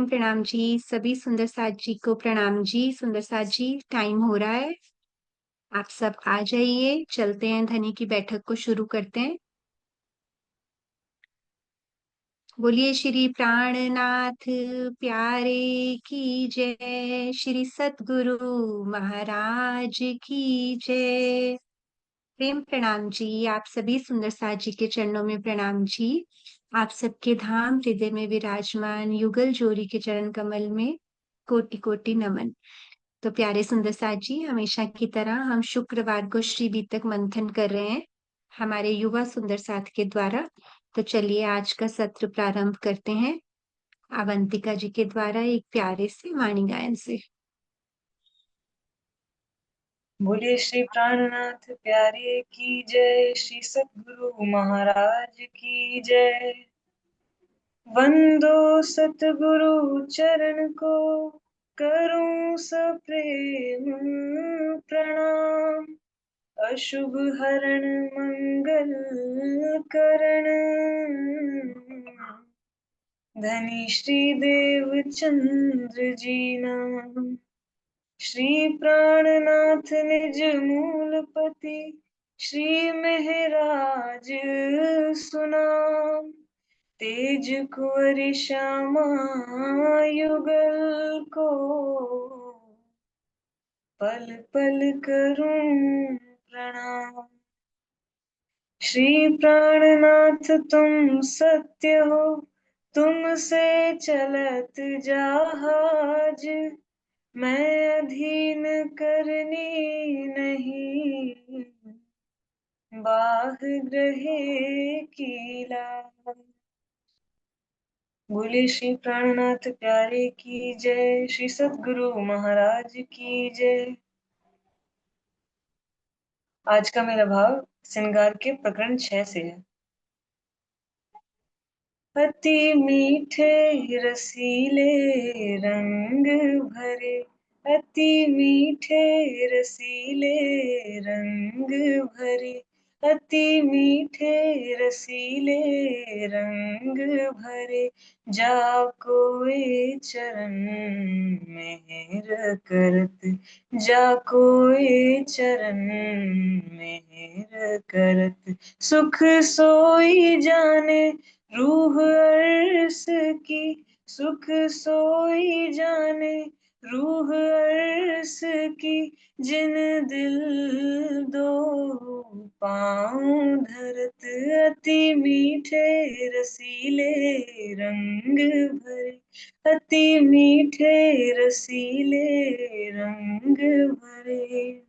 प्रणाम जी। सभी सुंदर साथ जी को प्रणाम जी। सुंदर साथ जी, टाइम हो रहा है, आप सब आ जाइए। चलते हैं, धनी की बैठक को शुरू करते हैं। बोलिए श्री प्राणनाथ प्यारे की जय, श्री सतगुरु महाराज की जय। प्रेम प्रणाम जी। आप सभी सुंदर साथ जी के चरणों में प्रणाम जी। आप सबके धाम हृदय में विराजमान युगल जोड़ी के चरण कमल में कोटि कोटि नमन। तो प्यारे सुंदर साथ जी, हमेशा की तरह हम शुक्रवार को श्री बीतक मंथन कर रहे हैं हमारे युवा सुंदर साथ के द्वारा। तो चलिए आज का सत्र प्रारंभ करते हैं अवंतिका जी के द्वारा एक प्यारे से वाणी गायन से। बोलिए श्री प्राणनाथ प्यारे की जय, श्री सतगुरु महाराज की जय। वंदो सतगुरु चरण को, करूं सप्रेम प्रणाम। अशुभ हरण मंगल करण, धनी श्री देव चंद्र जी नाम। श्री प्राणनाथ निज मूलपति, श्री महराज सुनाम। तेज कुंवर श्यामा युगल को, पल पल करूं प्रणाम। श्री प्राणनाथ तुम सत्य हो, तुमसे चलत जहाज। मैं अधीन करनी नहीं, बाह ग्रहे की लाज। बोले श्री प्राणनाथ प्यारे की जय, श्री सतगुरु महाराज की जय। आज का मेरा भाव श्रृंगार के प्रकरण 6 से है। अति मीठे रसीले रंग भरे, अति मीठे रसीले रंग भरे, अति मीठे रसीले रंग भरे। जाको ए चरण मेहर करत, जाको ए चरण मेहर करत। सुख सोई जाने रूह अर्श की, सुख सोई जाने रूह अर्श की। जिन दिल दो पाँव धरत, अति मीठे रसीले रंग भरे, अति मीठे रसीले रंग भरे।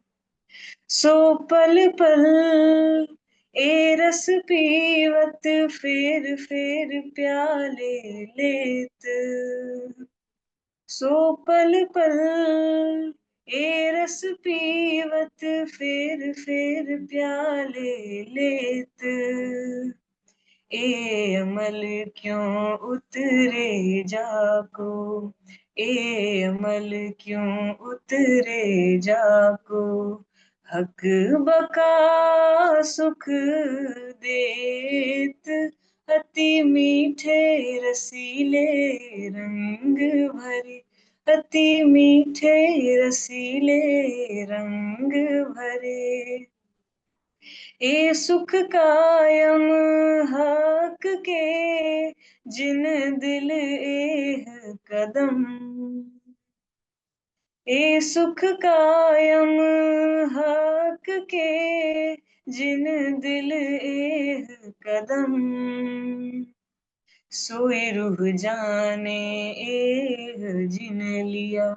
सो पल पल ए रस पीवत, फेर फेर प्याले लेत। सो पल पल ए रस पीवत, फेर फेर प्याले लेत। ए अमल क्यों उतरे जाको, ए अमल क्यों उतरे जाको। हक बका सुख देत, अति मीठे रसीले रंग भरे, अति मीठे रसीले रंग भरे। ए सुख कायम हक के, जिन दिल एह कदम। ए सुख कायम हक के, जिन दिल एह कदम। सोई रूह जाने एह जिन लिया,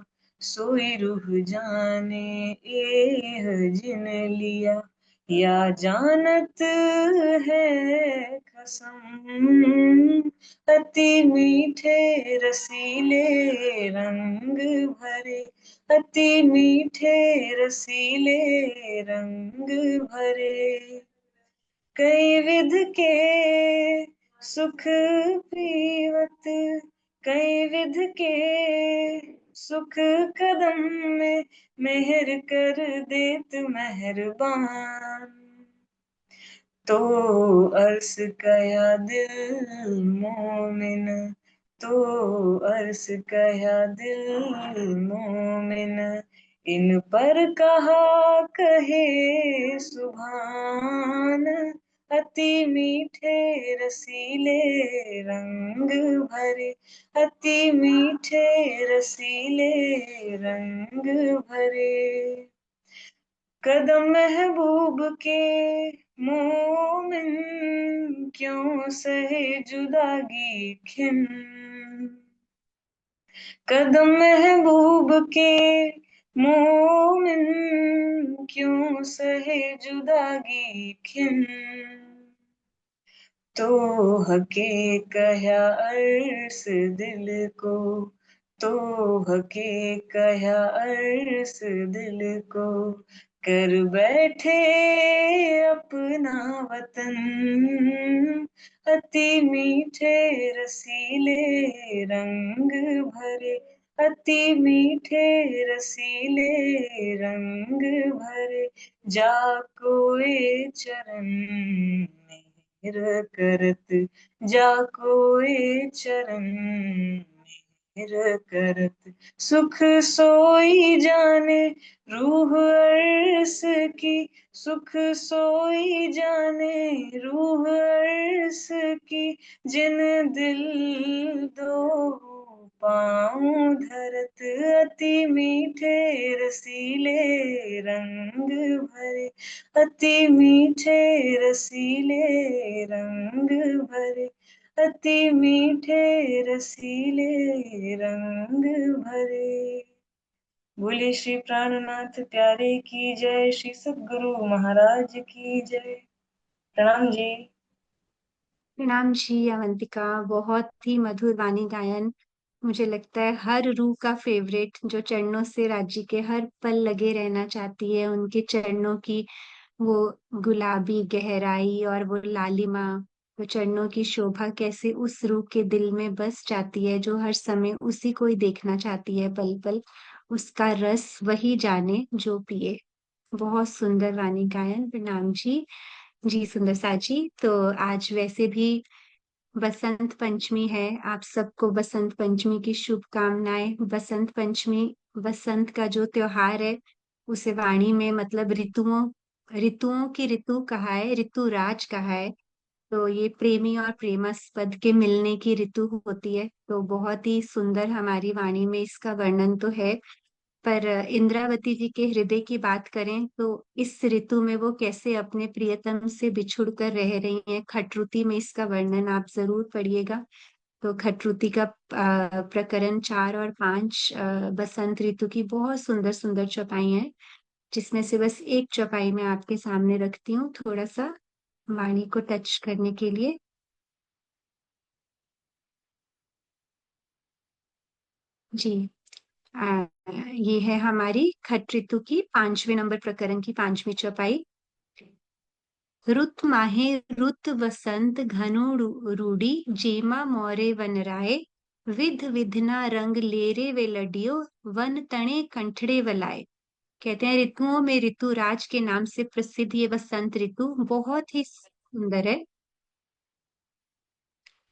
सोई रूह जाने एह जिन लिया। या जानत है कसम, अति मीठे रसीले रंग भरे, अति मीठे रसीले रंग भरे। कई विध के सुख पीवत, कई विध के सुख कदम में मेहर कर देत मेहरबान। तो अर्स कया दिल मोमिन, तो अर्स कहा दिल मोमिन, इन पर कहा कहे सुभान, अति मीठे रसीले रंग भरे, अति मीठे रसीले रंग भरे। कदम महबूब के मोमिन, क्यों सहे जुदागी खिन, कदम महबूब के मोमिन, क्यों सहे जुदागी खिन, तो हके कहा अर्स दिल को, तो हके कहा अर्स दिल को, कर बैठे अपना वतन, अति मीठे रसीले रंग भरे, अति मीठे रसीले रंग भरे। जा कोई चरण मेहर करत, जा कोई चरण मेहर करत, सुख सोई जाने रूह अर्स की, सुख सोई जाने रूह अर्स की, जिन दिल दो पाँव धरत, अति मीठे रसीले रंग भरे, अति मीठे रसीले रंग भरे, अति मीठे रसीले रंग भरे। बोले श्री प्राणनाथ प्यारे की जय, श्री सद्गुरु महाराज की जय। प्रणाम जी। प्रणाम जी अवंतिका, बहुत ही मधुर वाणी गायन। मुझे लगता है हर रूह का फेवरेट, जो चरणों से राज्य के हर पल लगे रहना चाहती है, उनके चरणों की वो गुलाबी गहराई और वो लालिमा, वो चरणों की शोभा कैसे उस रूह के दिल में बस जाती है, जो हर समय उसी को ही देखना चाहती है पल पल। उसका रस वही जाने जो पिए। बहुत सुंदर वाणी गायन, प्रणाम जी। जी सुंदर साजी, तो आज वैसे भी बसंत पंचमी है। आप सबको बसंत पंचमी की शुभकामनाएं। बसंत पंचमी बसंत का जो त्योहार है, उसे वाणी में मतलब ऋतुओं ऋतुओं की ऋतु कहा है, ऋतु राज कहा है। तो ये प्रेमी और प्रेमास्पद के मिलने की ऋतु होती है, तो बहुत ही सुंदर हमारी वाणी में इसका वर्णन तो है। पर इंद्रावती जी के हृदय की बात करें तो इस ऋतु में वो कैसे अपने प्रियतम से बिछुड़ कर रह रही हैं, खटरुति में इसका वर्णन आप जरूर पढ़िएगा। तो खटरुति का प्रकरण 4 और 5 बसंत ऋतु की बहुत सुंदर सुंदर चौपाई हैं, जिसमें से बस एक चौपाई मैं आपके सामने रखती हूँ थोड़ा सा वाणी को टच करने के लिए। जी। ये है हमारी खट ऋतु की 5वें नंबर प्रकरण की 5वीं चौपाई। रुत माहे रुत वसंत घनु रूडी, जेमा मोरे वन राय, विध विधना रंग लेरे वे लडियो, वन तणे कंठड़े वलाए। कहते हैं ऋतुओं में ऋतुराज के नाम से प्रसिद्ध ये बसंत ऋतु बहुत ही सुंदर है,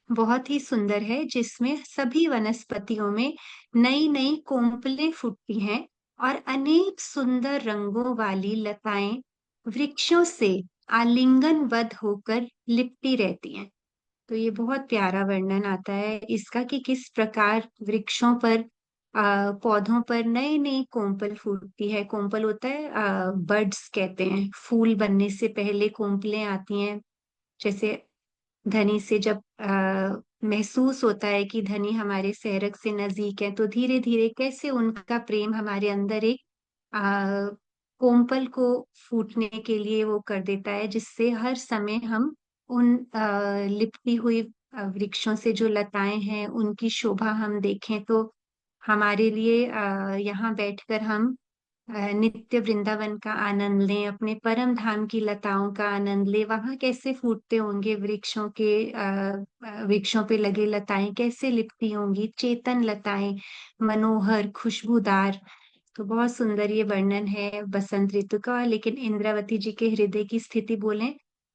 बहुत ही सुंदर है, जिसमें सभी वनस्पतियों में नई नई कोंपलें फूटती हैं और अनेक सुंदर रंगों वाली लताएं वृक्षों से आलिंगनबद्ध होकर लिपटी रहती हैं। तो ये बहुत प्यारा वर्णन आता है इसका कि किस प्रकार वृक्षों पर पौधों पर नई नई कोंपल फूटती है। कोंपल होता है बर्ड्स कहते हैं, फूल बनने से पहले कोंपलें आती हैं। जैसे धनी से जब महसूस होता है कि धनी हमारे सेहरग से नजदीक है, तो धीरे धीरे कैसे उनका प्रेम हमारे अंदर एक आ, कोमपल को फूटने के लिए वो कर देता है, जिससे हर समय हम उन लिपटी हुई वृक्षों से जो लताएं हैं उनकी शोभा हम देखें, तो हमारे लिए यहाँ बैठकर हम नित्य वृंदावन का आनंद लें, अपने परम धाम की लताओं का आनंद लें। वहां कैसे फूटते होंगे वृक्षों पे लगे लताएं कैसे लिपटी होंगी, चेतन लताएं, मनोहर खुशबूदार। तो बहुत सुंदर ये वर्णन है बसंत ऋतु का। लेकिन इंद्रावती जी के हृदय की स्थिति बोलें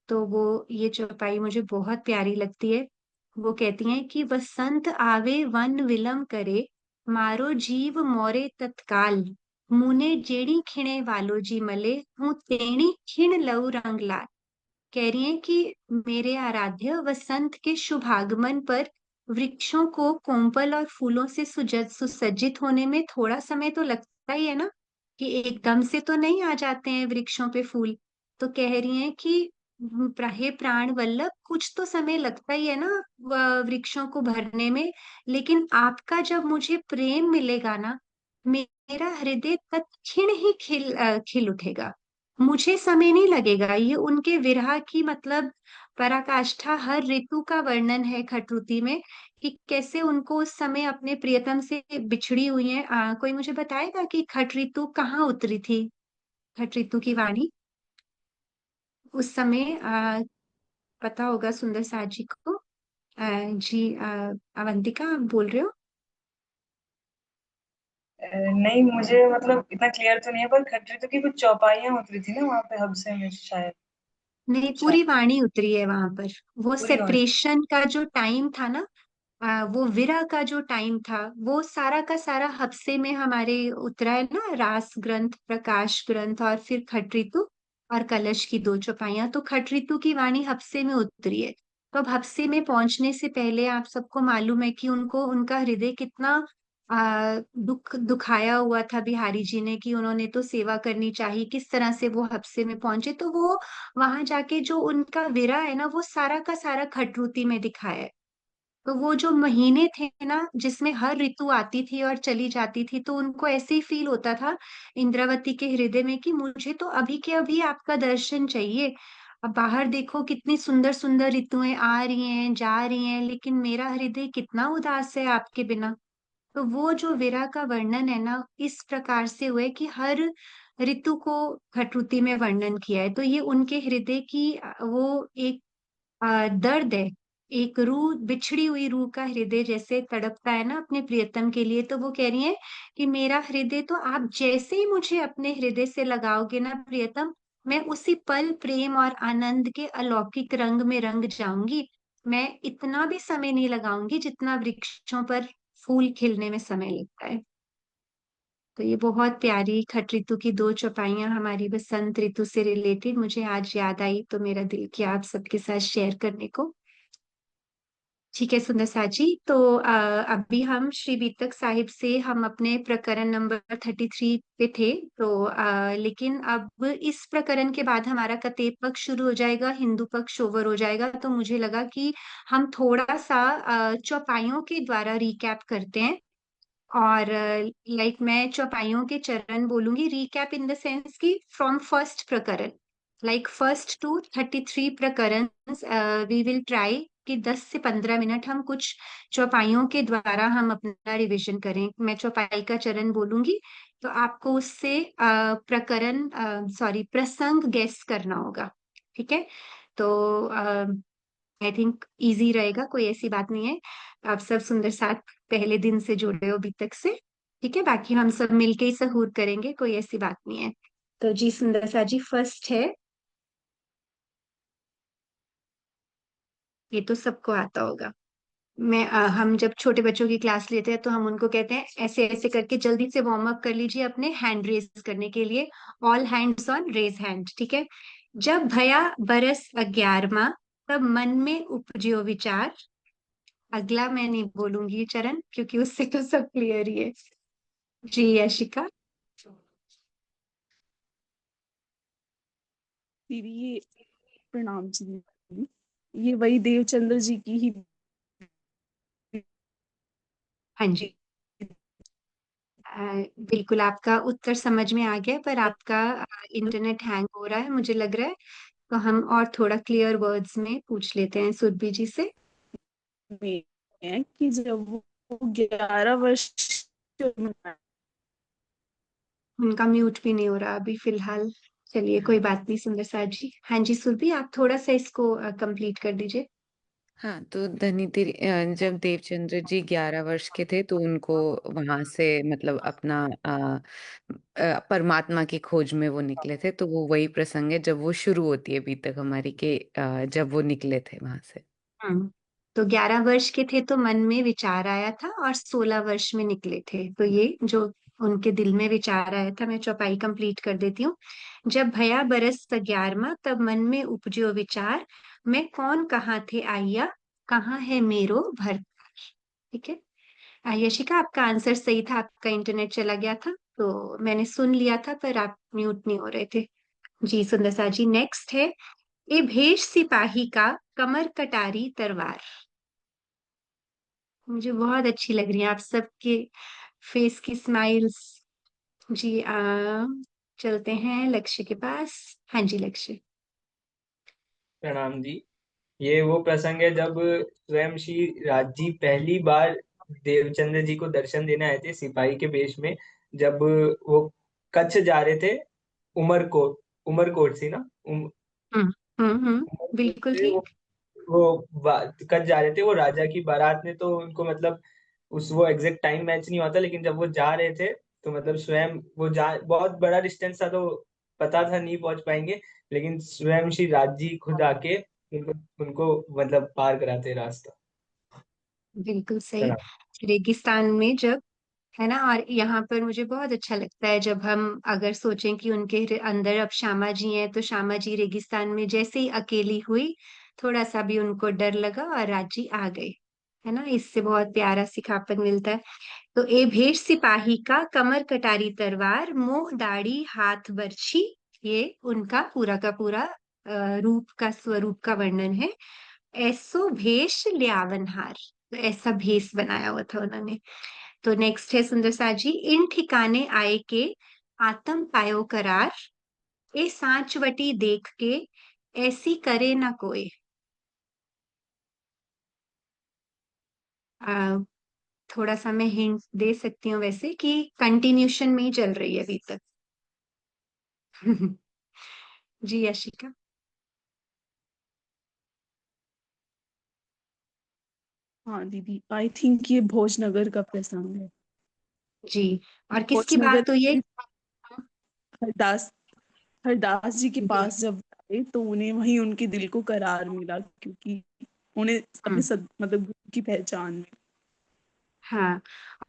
तो वो ये चौपाई मुझे बहुत प्यारी लगती है। वो कहती हैं कि वसंत आवे वन विलम करे, मारो जीव मोरे तत्काल, मुने जेड़ी खिणे वालो जी मले, हूँ तेणी खिण लऊ रंग लाल। कह रही हैं कि मेरे आराध्य, वसंत के शुभ आगमन पर वृक्षों को कोमल और फूलों से सुसज्जित होने में थोड़ा समय तो लगता ही है ना, कि एकदम से तो नहीं आ जाते हैं वृक्षों पे फूल। तो कह रही हैं कि हे प्राण वल्लभ, कुछ तो समय लगता ही है ना वृक्षों को भरने में, लेकिन आपका जब मुझे प्रेम मिलेगा ना, मेरा हृदय तत्क्षण ही खिल उठेगा। मुझे समय नहीं लगेगा। ये उनके विरह की मतलब पराकाष्ठा हर ऋतु का वर्णन है खटरुति में, कि कैसे उनको उस समय अपने प्रियतम से बिछड़ी हुई है। कोई मुझे बताएगा कि खट ऋतु कहाँ उतरी थी, खट ऋतु की वाणी उस समय पता होगा सुंदर साथ जी को। जी अवंतिका, आप बोल रहे हो? नहीं, मुझे मतलब इतना क्लियर तो नहीं है, पर खट्री तो की कुछ चौपाइयाँ उतरी थी ना वहां पे हब्से में शायद। नहीं, शायद पूरी वाणी उतरी है वहां पर। वो पूरी बात। सेपरेशन का जो टाइम था ना, वो विरह का जो टाइम था, वो सारा का सारा हफ्से में हमारे उतरा है ना, रास ग्रंथ, प्रकाश ग्रंथ, और फिर खट ऋतु और कलश की दो चौपाइयां। तो खट ऋतु की वाणी हफ्से में उतरी है। तो अब हफ्से में पहुंचने से पहले आप सबको मालूम है कि उनको उनका हृदय कितना दुखाया हुआ था बिहारी जी ने, कि उन्होंने तो सेवा करनी चाहिए, किस तरह से वो हफ्से में पहुंचे। तो वो वहां जाके जो उनका विरह है ना, वो सारा का सारा खटरुति में दिखाया है। तो वो जो महीने थे ना, जिसमें हर ऋतु आती थी और चली जाती थी, तो उनको ऐसे ही फील होता था इंद्रावती के हृदय में कि मुझे तो अभी के अभी आपका दर्शन चाहिए। अब बाहर देखो कितनी सुंदर सुंदर ऋतुएं आ रही हैं, जा रही हैं, लेकिन मेरा हृदय कितना उदास है आपके बिना। तो वो जो विरह का वर्णन है ना, इस प्रकार से हुए कि हर ऋतु को खटुति में वर्णन किया है। तो ये उनके हृदय की वो एक दर्द है। एक रूह, बिछड़ी हुई रूह का हृदय जैसे तड़पता है ना अपने प्रियतम के लिए, तो वो कह रही है कि मेरा हृदय तो आप जैसे ही मुझे अपने हृदय से लगाओगे ना प्रियतम, मैं उसी पल प्रेम और आनंद के अलौकिक रंग में रंग जाऊंगी। मैं इतना भी समय नहीं लगाऊंगी जितना वृक्षों पर फूल खिलने में समय लगता है। तो ये बहुत प्यारी खट ऋतु की दो चौपाइयां हमारी बसंत ऋतु से रिलेटेड मुझे आज याद आई, तो मेरा दिल किया आप सबके साथ शेयर करने को। ठीक है सुंदर साजी, तो अभी हम श्री बीतक साहिब से हम अपने प्रकरण नंबर 33 पे थे। तो लेकिन अब इस प्रकरण के बाद हमारा कतेब पक्ष शुरू हो जाएगा, हिंदू पक्ष ओवर हो जाएगा। तो मुझे लगा कि हम थोड़ा सा चौपाइयों के द्वारा रिकैप करते हैं। और लाइक मैं चौपाइयों के चरण बोलूंगी, रिकैप इन द सेंस कि फ्रॉम फर्स्ट प्रकरण, लाइक फर्स्ट टू 33 प्रकरण, वी विल ट्राई कि 10 से 15 मिनट हम कुछ चौपाइयों के द्वारा हम अपना रिवीजन करें। मैं चौपाई का चरण बोलूंगी, तो आपको उससे प्रकरण, सॉरी, प्रसंग गेस करना होगा। ठीक है? तो आई थिंक इजी रहेगा, कोई ऐसी बात नहीं है। आप सब सुंदर साथ पहले दिन से जुड़े हो अभी तक से। ठीक है, बाकी हम सब मिलके ही सहूर करेंगे, कोई ऐसी बात नहीं है। तो जी सुंदर सा जी फर्स्ट है, ये तो सबको आता होगा। हम जब छोटे बच्चों की क्लास लेते हैं तो हम उनको कहते हैं ऐसे ऐसे करके जल्दी से वार्म अप कर लीजिए अपने हैंड रेज करने के लिए। All hands on raise hand, ठीक है? जब भया बरस 11वां, तब मन में उपजियो विचार। अगला मैं नहीं बोलूंगी चरण, क्योंकि उससे तो सब क्लियर ही है। जी यशिका। दीदी ये प्रणाम जी दीदी। ये वही देवचंद्र जी की ही हाँ जी। बिल्कुल आपका उत्तर समझ में आ गया, पर आपका इंटरनेट हैंग हो रहा है मुझे लग रहा है। तो हम और थोड़ा क्लियर वर्ड्स में पूछ लेते हैं सुरभि जी से। में है कि जब वो 11 वर्ष की उम्र में। उनका म्यूट भी नहीं हो रहा अभी फिलहाल। चलिए कोई बात नहीं सुंदर साथ जी। हाँ जी सुरभि, आप थोड़ा सा इसको कंप्लीट कर दीजिए। हाँ, तो धनीति जब देवचंद्र जी 11 वर्ष के थे तो उनको वहां से मतलब अपना परमात्मा की खोज में वो निकले थे। तो वो वही प्रसंग है जब वो शुरू होती है अभी तक हमारी के जब वो निकले थे वहां से। हम्म। तो 11 वर्ष के थे तो मन में विचार आया था, और 16 वर्ष में निकले थे। तो ये जो उनके दिल में विचार आया था, मैं चौपाई कंप्लीट कर देती हूँ। जब भया बरस 11वां, तब मन में उपजो विचार, मैं कौन कहाँ थे आइया, कहाँ है मेरो भर। ठीक है। यशिका, आपका आंसर सही था, आपका इंटरनेट चला गया था तो मैंने सुन लिया था, पर आप म्यूट नहीं हो रहे थे। जी सुंदर सा जी, नेक्स्ट है, ए भेष सिपाही का, कमर कटारी तलवार। मुझे बहुत अच्छी लग रही है आप सबके फेस की स्माइल्स। जी चलते हैं लक्ष्य के पास। हाँ जी लक्ष्य। प्रणाम जी। ये वो प्रसंग है जब स्वयं श्री राज जी पहली बार देवचंद्र जी को दर्शन देने आए थे सिपाही के वेश में। जब वो कच्छ जा रहे थे, उमरकोट, उमरकोट से ना, हम्म उमरकोट बिल्कुल से ठीक। कच्छ जा रहे थे वो राजा की बारात में। तो उनको मतलब उस वो एग्जैक्ट टाइम मैच नहीं होता, लेकिन जब वो जा रहे थे तो मतलब स्वयं वो जा, बहुत बड़ा डिस्टेंस था तो पता था नहीं पहुंच पाएंगे, लेकिन स्वयं श्री राज जी खुद आके उनको उनको मतलब पार कराते रास्ता। बिल्कुल सही। प्रणाम। रेगिस्तान में जब, है ना, और यहाँ पर मुझे बहुत अच्छा लगता है जब हम अगर सोचें कि उनके अंदर अब श्यामा जी हैं, तो श्यामा जी रेगिस्तान में जैसे ही अकेली हुई, थोड़ा सा भी उनको डर लगा और राजी आ गए। है ना, इससे बहुत प्यारा सिखापन मिलता है। तो ए भेष सिपाही का, कमर कटारी तलवार, मोह दाढ़ी हाथ बरछी। ये उनका पूरा का पूरा रूप का, स्वरूप का वर्णन है। ऐसो भेष ल्यावनहार, तो ऐसा भेष बनाया हुआ था उन्होंने। तो नेक्स्ट है सुंदर सा जी, इन ठिकाने आए के, आत्म पायो करार, ए सांचवटी देख के, ऐसी करे ना कोई। आ, थोड़ा सा मैं हिंट दे सकती हूँ वैसे, कि कंटिन्यूशन में ही चल रही है अभी तक। जी यशिका। हाँ दीदी, आई थिंक ये भोजनगर का प्रसंग है। जी, और किसकी भोजनगर बात हुई है? हरदास हरदास जी के जी। पास जब आए तो उन्हें वहीं उनके दिल को करार मिला, क्योंकि उन्हें अपने हम्म, मतलब गुरु की पहचान मिली। हाँ,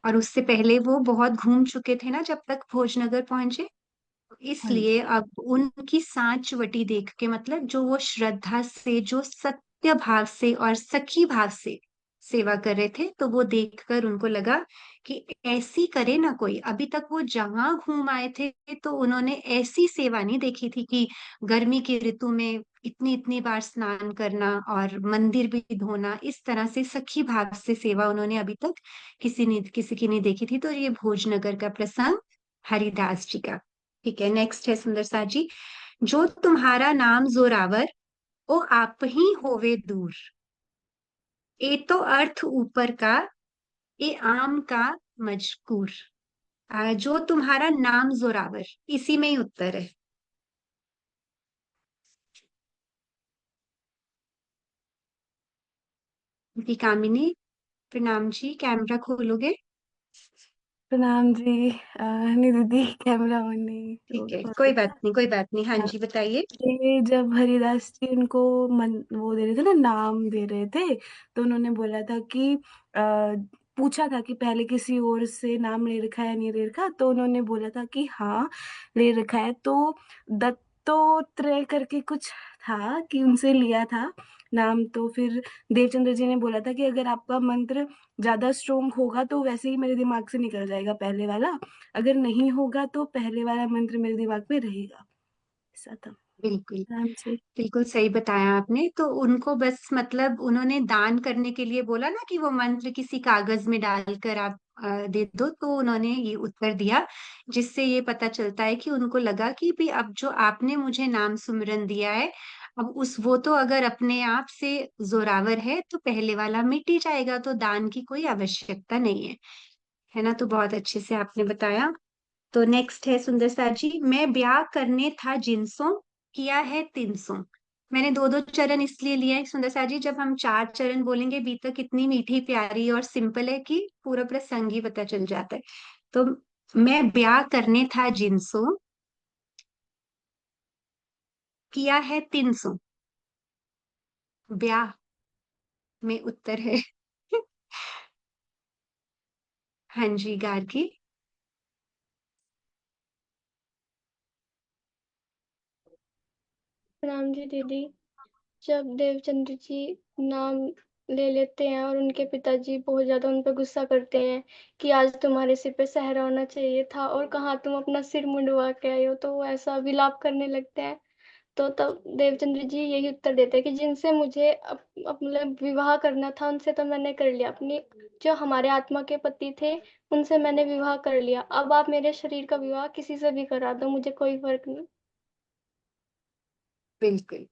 और उससे पहले वो बहुत घूम चुके थे ना जब तक भोजनगर पहुंचे। हाँ जी। इसलिए अब उनकी सांचवटी देख के, मतलब जो वो श्रद्धा से, जो सत्य भाव से और सखी भाव से सेवा कर रहे थे, तो वो देखकर उनको लगा कि ऐसी करे ना कोई। अभी तक वो जहां घूम आए थे तो उन्होंने ऐसी सेवा नहीं देखी थी कि गर्मी की ऋतु में इतनी इतनी बार स्नान करना और मंदिर भी धोना, इस तरह से सखी भाव से सेवा उन्होंने अभी तक किसी की नहीं देखी थी। तो ये भोजनगर का प्रसंग हरिदास जी का। ठीक है, नेक्स्ट है सुंदर सा जी, जो तुम्हारा नाम जोरावर, ओ आप ही होवे दूर, ए तो अर्थ ऊपर का, ए आम का मजकूर। जो तुम्हारा नाम जोरावर, इसी में ही उत्तर है। जी कामिनी, प्रणाम जी, कैमरा खोलोगे? प्रणाम जी। नहीं दीदी, कैमरा ऑन नहीं ठीक है, हो कोई रहा बात था। नहीं, कोई बात नहीं। हाँ हाँ, जी बताइए। ये जब हरिदास जी उनको वो दे रहे थे ना, नाम दे रहे थे, तो उन्होंने बोला था कि पूछा था कि पहले किसी और से नाम ले रखा है या नहीं ले रखा, तो उन्होंने बोला था कि हाँ ले रखा है। तो दत्तोत्रय करके कुछ था कि उनसे लिया था नाम। तो फिर देवचंद्र जी ने बोला था कि अगर आपका मंत्र ज्यादा स्ट्रोंग होगा तो वैसे ही मेरे दिमाग से निकल जाएगा पहले वाला, अगर नहीं होगा तो पहले वाला मंत्र मेरे दिमाग में रहेगा। ऐसा था। बिल्कुल, आराम से। बिल्कुल सही बताया आपने। तो उनको बस मतलब उन्होंने दान करने के लिए बोला ना कि वो मंत्र किसी कागज में डालकर आप दे दो, तो उन्होंने ये उत्तर दिया, जिससे ये पता चलता है कि उनको लगा कि भी अब जो आपने मुझे नाम सुमिरन दिया है, अब उस वो तो अगर अपने आप से जोरावर है तो पहले वाला मिट ही जाएगा, तो दान की कोई आवश्यकता नहीं है ना। तो बहुत अच्छे से आपने बताया। तो नेक्स्ट है सुंदर सा जी, मैं ब्याह करने था जिनसों, किया है 300। मैंने दो दो चरण इसलिए लिए हैं सुंदर सा जी, जब हम 4 चरण बोलेंगे बीतक कितनी मीठी प्यारी और सिंपल है कि पूरा प्रसंग ही पता चल जाता है। तो मैं ब्याह करने था जिनसों, किया है 300। ब्याह, में उत्तर है। हाँ जी, गार्गी। प्रणाम जी दीदी। जब देवचंद्र जी नाम ले लेते हैं और उनके पिताजी बहुत ज्यादा उन पर गुस्सा करते हैं कि आज तुम्हारे सिर पे सहरा होना चाहिए था और कहाँ तुम अपना सिर मुंडवा के आए हो, तो वो ऐसा विलाप करने लगते हैं। तो तब देवचंद्र जी यही उत्तर देते हैं कि जिनसे मुझे मतलब विवाह करना था उनसे तो मैंने कर लिया, अपनी जो हमारे आत्मा के पति थे उनसे मैंने विवाह कर लिया, अब आप मेरे शरीर का विवाह किसी से भी करा दो, मुझे कोई फर्क नहीं। बिल्कुल,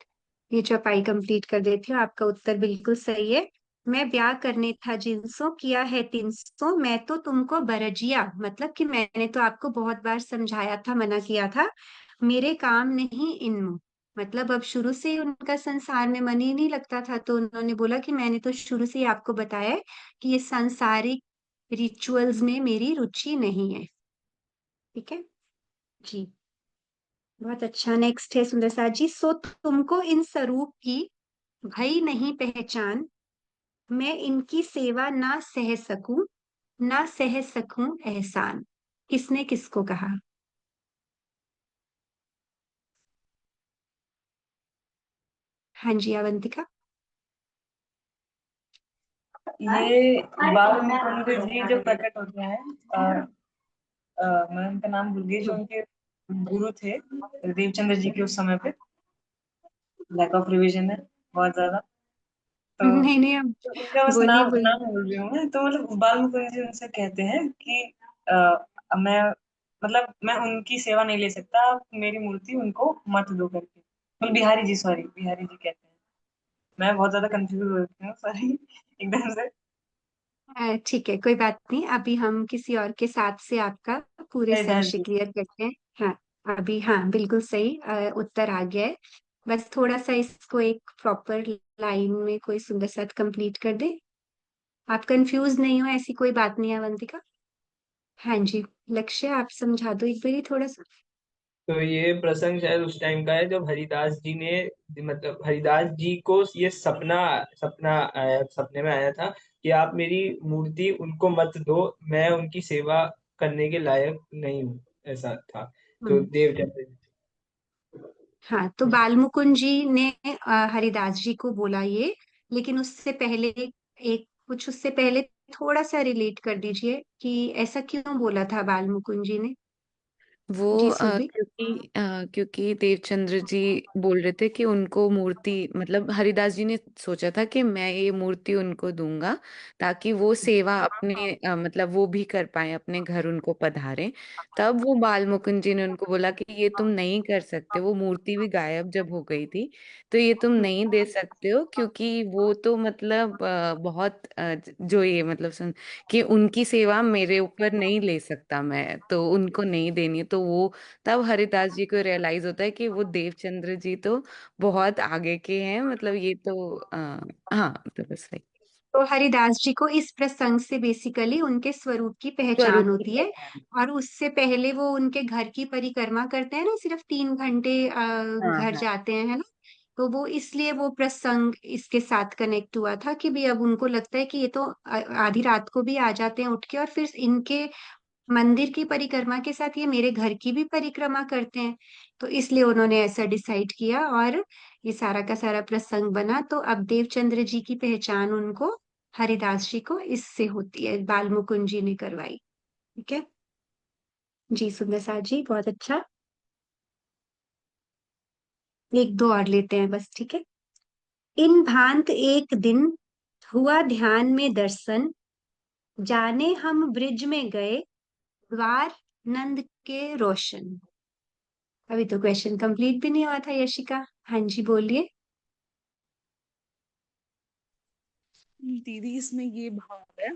ये चौपाई कंप्लीट कर देती हूँ। आपका उत्तर बिल्कुल सही है। मैं ब्याह करने था जिनसो किया है तिनसो, मैं तो तुमको बरजिया, मतलब कि मैंने तो आपको बहुत बार समझाया था, मना किया था, मेरे काम नहीं इनमु। मतलब अब शुरू से ही उनका संसार में मन ही नहीं लगता था, तो उन्होंने बोला कि मैंने तो शुरू से ही आपको बताया है कि ये सांसारिक रिचुअल्स में मेरी रुचि नहीं है। ठीक है जी, बहुत अच्छा। नेक्स्ट है सुंदर साथ जी। सो तुमको इन स्वरूप की भई नहीं पहचान, मैं इनकी सेवा ना सह सकूं, ना सह सकूं एहसान। किसने किसको कहा? हाँ जी, अवंतिका। ये बाल मुकुंद जी जो प्रकट होते हैं, मैं उनका नाम भूल गई, जो उनके गुरु थे देवचंद्र जी के उस समय पे। लैक ऑफ रिविजन है बहुत ज्यादा, तो नहीं नहीं, अब उनका बस बोलिए नाम बोलिए। नाम भूल रही हूँ मैं। तो मतलब बाल मुकुंद जी उनसे कहते हैं कि मैं मतलब मैं उनकी सेवा नहीं ले सकता, आप मेरी मूर्ति उनको मत दो करके। मतलब बिहारी जी, सॉरी, बिहारी जी कहते हैं। मैं बहुत ज्यादा कंफ्यूज हो रही हूँ, सॉरी एकदम से। ठीक है, कोई बात नहीं, अभी हम किसी और के साथ से आपका पूरे हरिदास संशय जी। क्लियर करते हैं। हाँ, अभी हाँ बिल्कुल सही उत्तर आ गया है। बस थोड़ा सा इसको एक प्रॉपर लाइन में कोई सुंदर साथ कंप्लीट कर दे। आप कंफ्यूज नहीं हो, ऐसी कोई बात नहीं है अवंतिका। हाँ जी, लक्ष्य आप समझा दो एक बारी थोड़ा सा। तो ये प्रसंग शायद उस टाइम का है जब हरिदास जी ने, मतलब हरिदास जी को ये सपना सपना आया, सपने में आया था कि आप मेरी मूर्ति उनको मत दो, मैं उनकी सेवा करने के लायक नहीं हूँ, ऐसा था। तो हम्म। देवचंद्र जी। हाँ, तो बालमुकुंद जी ने हरिदास जी को बोला ये, लेकिन उससे पहले एक कुछ उससे पहले थोड़ा सा रिलेट कर दीजिए कि ऐसा क्यों बोला था बालमुकुंद जी ने। वो जी सुरभि। क्योंकि देवचंद्र जी बोल रहे थे कि उनको मूर्ति, मतलब हरिदास जी ने सोचा था कि मैं ये मूर्ति उनको दूंगा ताकि वो सेवा अपने मतलब वो भी कर पाए, अपने घर उनको पधारे। तब वो बाल मुकुंद जी ने उनको बोला कि ये तुम नहीं कर सकते, वो मूर्ति भी गायब जब हो गई थी, तो ये तुम नहीं दे सकते हो, क्योंकि वो तो मतलब बहुत जो ये मतलब कि उनकी सेवा मेरे ऊपर नहीं ले सकता मैं, तो उनको नहीं देनी है। तो वो तब हरिदास जी को रियलाइज होता है कि वो देवचंद्र जी तो बहुत आगे के हैं, मतलब ये तो हाँ, तो बस वही तो हरिदास जी को इस प्रसंग से बेसिकली उनके स्वरूप की पहचान स्वरूप की होती है। पहचान। और उससे पहले वो उनके घर की परिक्रमा करते हैं ना, सिर्फ 3 घंटे हाँ घर हाँ जाते हैं, है ना। तो वो इसलिए वो प्रसंग इसके साथ कनेक्ट हुआ था कि भी अब उनको लगता है कि ये तो आधी रात को भी आ जाते हैं उठ के, और फिर इनके मंदिर की परिक्रमा के साथ ये मेरे घर की भी परिक्रमा करते हैं। तो इसलिए उन्होंने ऐसा डिसाइड किया और ये सारा का सारा प्रसंग बना। तो अब देवचंद्र जी की पहचान उनको हरिदास जी को इससे होती है, बाल मुकुंद जी ने करवाई। ठीक है जी, सुंदर साथ जी, बहुत अच्छा। एक दो और लेते हैं बस, ठीक है। इन भांत एक दिन हुआ ध्यान में दर्शन, जाने हम ब्रिज में गए, द्वार नंद के रोशन। अभी तो क्वेश्चन कंप्लीट भी नहीं हुआ था यशिका। हाँ जी, बोलिए। दीदी इसमें ये भाव है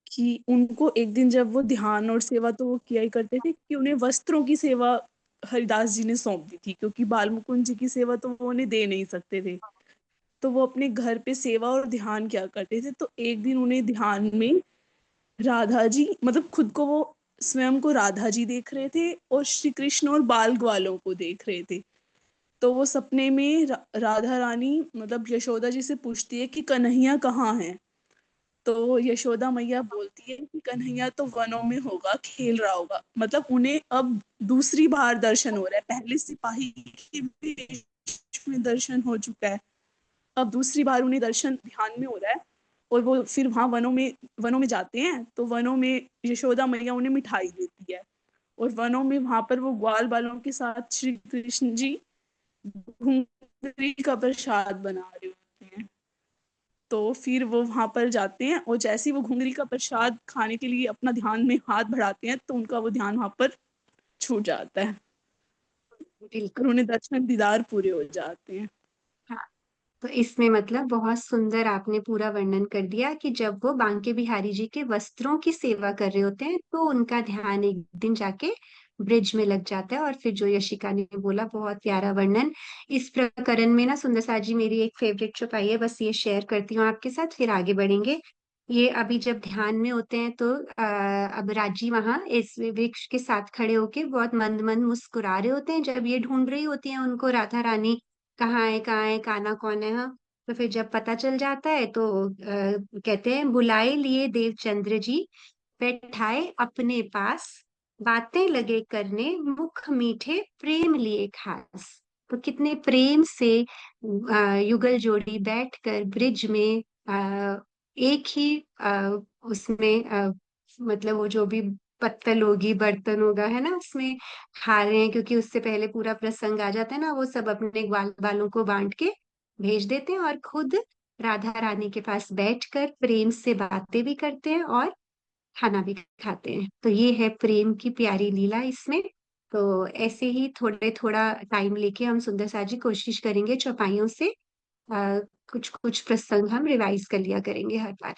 कि उनको एक दिन जब वो ध्यान और सेवा तो वो किया ही करते थे, कि उन्हें वस्त्रों की सेवा हरिदास जी ने सौंप दी थी, क्योंकि बाल मुकुंद जी की सेवा तो वो उन्हें दे नहीं सकते थे। तो वो अपने घर पे सेवा और ध्यान क्या करते थे, तो एक दिन उन्हें ध्यान में राधा जी, मतलब खुद को वो स्वयं को राधा जी देख रहे थे और श्री कृष्ण और बाल ग्वालों को देख रहे थे। तो वो सपने में राधा रानी मतलब यशोदा जी से पूछती है कि कन्हैया कहाँ है। तो यशोदा मैया बोलती है कि कन्हैया तो वनों में होगा, खेल रहा होगा। मतलब उन्हें अब दूसरी बार दर्शन हो रहा है, पहले सिपाही के वेश में दर्शन हो चुका है, अब दूसरी बार उन्हें दर्शन ध्यान में हो रहा है। और वो फिर वहां वनों में जाते हैं, तो वनों में यशोदा मैया उन्हें मिठाई देती है। और वनों में वहां पर वो ग्वाल बालों के साथ श्री कृष्ण जी घुंगरी का प्रसाद बना रहे होते हैं। तो फिर वो वहां पर जाते हैं, और जैसे ही वो घुंगरी का प्रसाद खाने के लिए अपना ध्यान में हाथ बढ़ाते हैं, तो उनका वो ध्यान वहां पर छूट जाता है बिल्कुल। और उन्हें दर्शन दीदार पूरे हो जाते हैं। हाँ, तो इसमें मतलब बहुत सुंदर आपने पूरा वर्णन कर दिया कि जब वो बांके बिहारी जी के वस्त्रों की सेवा कर रहे होते हैं तो उनका ध्यान एक दिन जाके ब्रिज में लग जाता है। और फिर जो यशिका ने बोला, बहुत प्यारा वर्णन। इस प्रकरण में ना सुंदर साथ जी मेरी एक फेवरेट चौपाई है, बस ये शेयर करती हूँ आपके साथ, फिर आगे बढ़ेंगे। ये अभी जब ध्यान में होते हैं तो अब राजी वहां इस वृक्ष के साथ खड़े होके बहुत मंद मंद मुस्कुरा रहे होते हैं, जब ये ढूंढ रही होती है उनको राधा रानी, कहाँ है काना कौन है। हाँ, तो फिर जब पता चल जाता है तो कहते हैं, बुलाए लिए देवचंद्र जी, बैठाए अपने पास, बातें लगे करने, मुख मीठे प्रेम लिए खास। तो कितने प्रेम से युगल जोड़ी बैठकर ब्रिज में एक ही उसमें मतलब वो जो भी पत्तल होगी बर्तन होगा है ना, उसमें खा रहे हैं, क्योंकि उससे पहले पूरा प्रसंग आ जाता है ना, वो सब अपने ग्वाल वालों को बांट के भेज देते हैं और खुद राधा रानी के पास बैठकर प्रेम से बातें भी करते हैं और खाना भी खाते हैं। तो ये है प्रेम की प्यारी लीला इसमें। तो ऐसे ही थोड़े थोड़ा टाइम लेके हम सुंदर सा जी कोशिश करेंगे चौपाइयों से कुछ कुछ प्रसंग हम रिवाइज कर लिया करेंगे हर बार।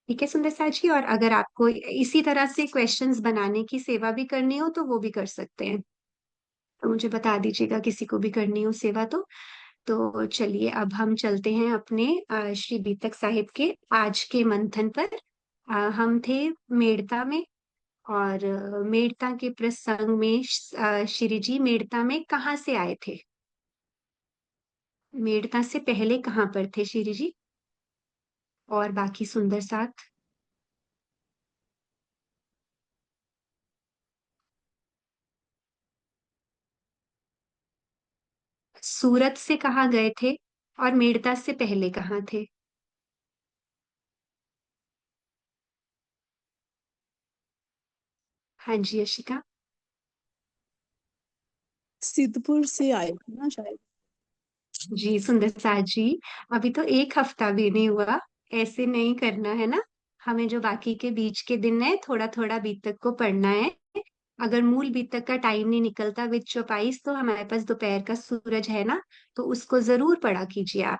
ठीक है सुंदर सा जी, और अगर आपको इसी तरह से क्वेश्चंस बनाने की सेवा भी करनी हो तो वो भी कर सकते हैं, तो मुझे बता दीजिएगा किसी को भी करनी हो सेवा तो चलिए अब हम चलते हैं अपने श्री बीतक साहिब के आज के मंथन पर। हम थे मेड़ता में, और मेड़ता के प्रसंग में श्री जी मेड़ता में कहाँ से आए थे, मेड़ता से पहले कहाँ पर थे श्री जी, और बाकी सुंदर साथ। सूरत से कहाँ गए थे, और मेड़ता से पहले कहाँ थे। हाँ जी यशिका। सिद्धपुर से आए थे ना शायद। जी सुंदर साथ जी, अभी तो एक हफ्ता भी नहीं हुआ, ऐसे नहीं करना है ना। हमें जो बाकी के बीच के दिन है थोड़ा थोड़ा बीतक को पढ़ना है। अगर मूल बीतक का टाइम नहीं निकलता विद चौपाइश, तो हमारे पास दोपहर का सूरज है ना, तो उसको जरूर पढ़ा कीजिए आप।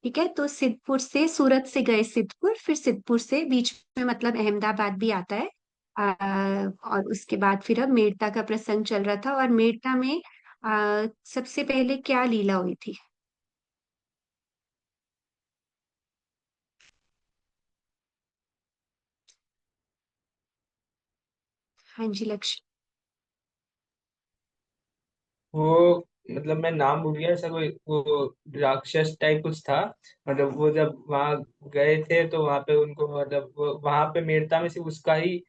ठीक है, तो सिद्धपुर से, सूरत से गए सिद्धपुर, फिर सिद्धपुर से बीच में मतलब अहमदाबाद भी आता है। और उसके बाद फिर अब मेड़ता का प्रसंग चल रहा था, और मेड़ता में सबसे पहले क्या लीला हुई थी। हाँ जी लक्ष्य। वो मतलब मैं नाम भूल गया, ऐसा कोई वो राक्षस टाइप कुछ था। मतलब वो जब वहां गए थे तो वहां पे उनको मतलब वहां पे मेड़ता में सिर्फ उसका ही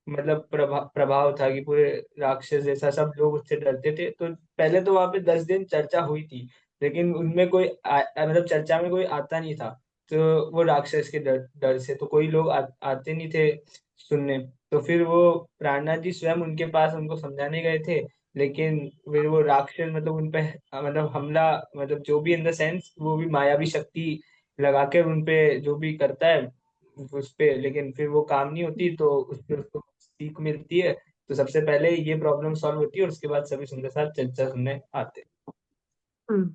मतलब प्रभाव था कि पूरे राक्षस जैसा सब लोग उससे डरते थे। तो पहले तो वहां पे 10 दिन चर्चा हुई थी, लेकिन उनमें कोई मतलब चर्चा में कोई आता नहीं था। तो वो राक्षस के डर डर से तो कोई लोग आते नहीं थे सुनने। तो फिर वो प्राणनाथ जी स्वयं उनके पास उनको समझाने गए थे, लेकिन फिर वो राक्षस मतलब उनपे मतलब हमला, मतलब जो भी इन द सेंस वो भी मायावी शक्ति लगाकर उनपे जो भी करता है उस पे, लेकिन फिर वो काम नहीं होती, तो उससे उसको सीख मिलती है। तो सबसे पहले ये प्रॉब्लम सॉल्व होती है और उसके बाद सभी सुंदर साथ चर्चा सुनने आते हैं। हम्म।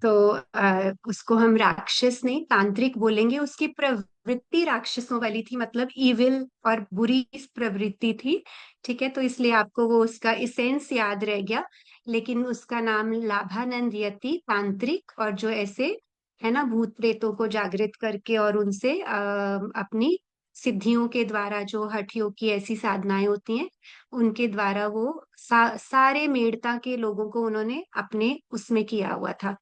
तो उसको हम राक्षस नहीं तांत्रिक बोलेंगे, उसकी प्रवृत्ति राक्षसों वाली थी, मतलब इविल और बुरी प्रवृत्ति थी। ठीक है, तो इसलिए आपको वो उसका इसेंस याद रह गया, लेकिन उसका नाम लाभानंद यति तांत्रिक, और जो ऐसे है ना भूत प्रेतों को जागृत करके और उनसे अपनी सिद्धियों के द्वारा, जो हठ योग की ऐसी साधनाएं होती हैं उनके द्वारा वो सारे मेड़ता के लोगों को उन्होंने अपने उसमें किया हुआ था।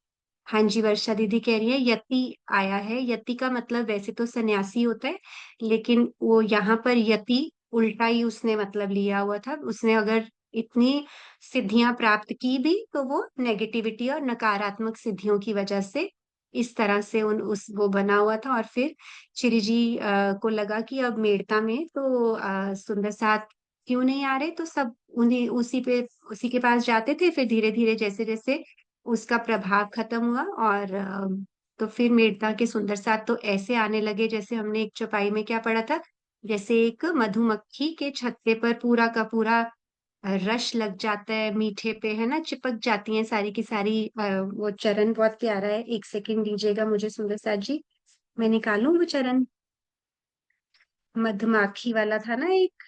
हाँ जी, वर्षा दीदी कह रही है यति आया है। यति का मतलब वैसे तो सन्यासी होता है, लेकिन वो यहाँ पर यति उल्टा ही उसने मतलब लिया हुआ था। उसने अगर इतनी सिद्धियां प्राप्त की भी तो वो नेगेटिविटी और नकारात्मक सिद्धियों की वजह से इस तरह से उन उस वो बना हुआ था। और फिर श्री जी को लगा कि अब मेड़ता में तो सुंदर साथ क्यों नहीं आ रहे, तो सब उन्हें उसी के पास जाते थे। फिर धीरे धीरे जैसे जैसे उसका प्रभाव खत्म हुआ और तो फिर मेड़ता के सुंदर साथ तो ऐसे आने लगे जैसे हमने एक चौपाई में क्या पढ़ा था, जैसे एक मधुमक्खी के छत्ते पर पूरा का पूरा रश लग जाता है मीठे पे, है ना, चिपक जाती हैं सारी की सारी। वो चरण बहुत प्यारा है, एक सेकंड दीजिएगा मुझे सुंदर साथ जी, मैं निकालूं वो चरण, मधुमाखी वाला था ना एक।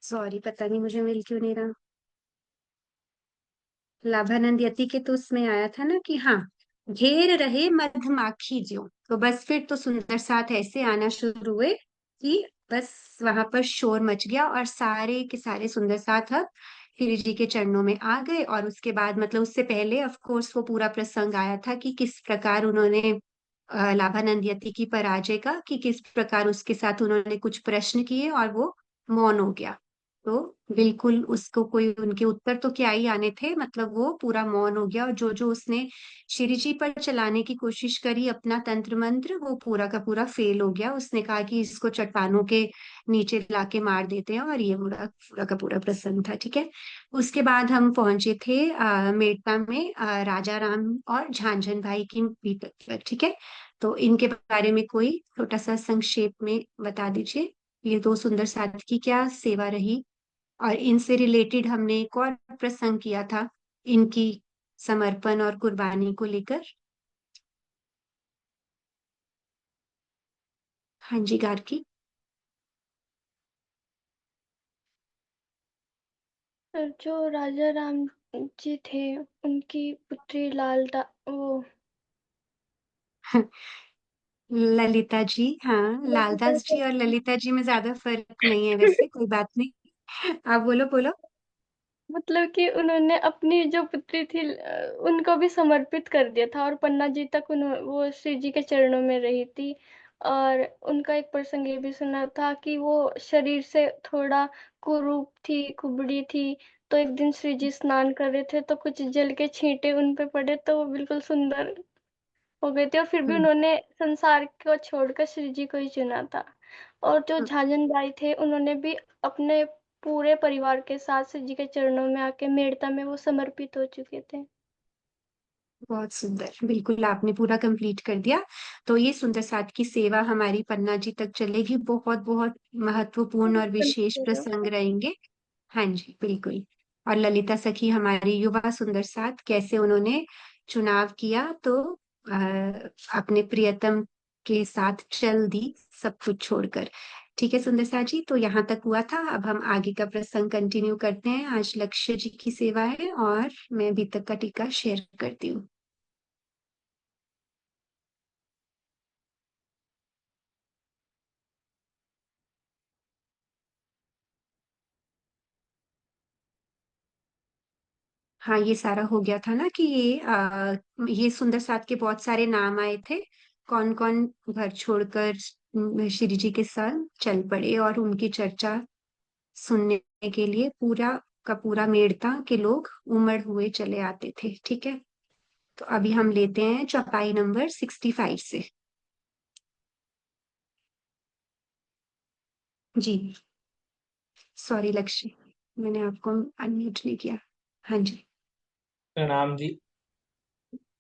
सॉरी, पता नहीं मुझे मिल क्यों नहीं रहा। लाभानंद यति के तो उसमें आया था ना कि हाँ, घेर रहे मधुमाखी ज्यों। तो बस फिर तो सुंदर साथ ऐसे आना शुरू हुए कि बस वहां पर शोर मच गया और सारे के सारे सुंदर साथ अब श्री जी के चरणों में आ गए। और उसके बाद मतलब उससे पहले ऑफ कोर्स वो पूरा प्रसंग आया था कि किस प्रकार उन्होंने लाभानंद यति की पराजय का, कि किस प्रकार उसके साथ उन्होंने कुछ प्रश्न किए और वो मौन हो गया। तो बिल्कुल उसको कोई उनके उत्तर तो क्या ही आने थे, मतलब वो पूरा मौन हो गया। और जो जो उसने श्री जी पर चलाने की कोशिश करी अपना तंत्र मंत्र, वो पूरा का पूरा फेल हो गया। उसने कहा कि इसको चट्टानों के नीचे लाके मार देते हैं, और ये पूरा पूरा का पूरा प्रसंग था। ठीक है, उसके बाद हम पहुंचे थे मेड़ता में राजा राम और झांझन भाई की बीतक पर। ठीक है, तो इनके बारे में कोई छोटा सा संक्षेप में बता दीजिए, ये दो सुंदर साथ की क्या सेवा रही। और इनसे रिलेटेड हमने एक और प्रसंग किया था, इनकी समर्पण और कुर्बानी को लेकर। हाँ जी गार्की। जो राजा राम जी थे, उनकी पुत्री लालदा वो ललिता जी, हाँ, ललिता लालदास जी और ललिता जी में ज्यादा फर्क नहीं है, वैसे कोई बात नहीं। आप बोलो बोलो। मतलब कि उन्होंने अपनी जो पुत्री थी उनको भी समर्पित कर दिया था, और पन्ना जी तक वो श्री जी के चरणों में रही थी। और उनका एक प्रसंग ये भी सुना था कि वो शरीर से थोड़ा कुरूप थी, कुबड़ी थी। तो एक दिन श्री जी स्नान कर रहे थे तो कुछ जल के छींटे उन पे पड़े, तो वो बिल्कुल सुंदर हो गए थे। और फिर भी हम्म, उन्होंने संसार को छोड़कर श्री जी को ही चुना था। और जो हम्म, झाझन बाई थे, उन्होंने भी अपने पूरे परिवार के साथ श्री जी के चरणों में आके मेड़ता में वो समर्पित हो चुके थे। बहुत सुंदर, बिल्कुल आपने पूरा कंप्लीट कर दिया। तो ये सुंदर साथ की सेवा हमारी पन्ना जी तक चलेगी, बहुत बहुत महत्वपूर्ण और विशेष प्रसंग रहेंगे। हाँ जी बिल्कुल। और ललिता सखी हमारी युवा सुंदर साथ, कैसे उन्होंने चुनाव किया तो अपने प्रियतम के साथ चल दी सब कुछ छोड़कर। ठीक है सुंदर साथ जी, तो यहाँ तक हुआ था। अब हम आगे का प्रसंग कंटिन्यू करते हैं। आज लक्ष्य जी की सेवा है और मैं अभी तक का टीका शेयर करती हूँ। हाँ, ये सारा हो गया था ना कि ये सुंदर साथ के बहुत सारे नाम आए थे, कौन कौन घर छोड़कर श्री जी के साथ चल पड़े और उनकी चर्चा सुनने के लिए पूरा का पूरा मेड़ता के लोग उमड़ हुए चले आते थे। ठीक है, तो अभी हम लेते हैं चौपाई नंबर 65 से। जी, सॉरी लक्ष्य, मैंने आपको अनम्यूट नहीं किया। हाँ जी। प्रणाम जी।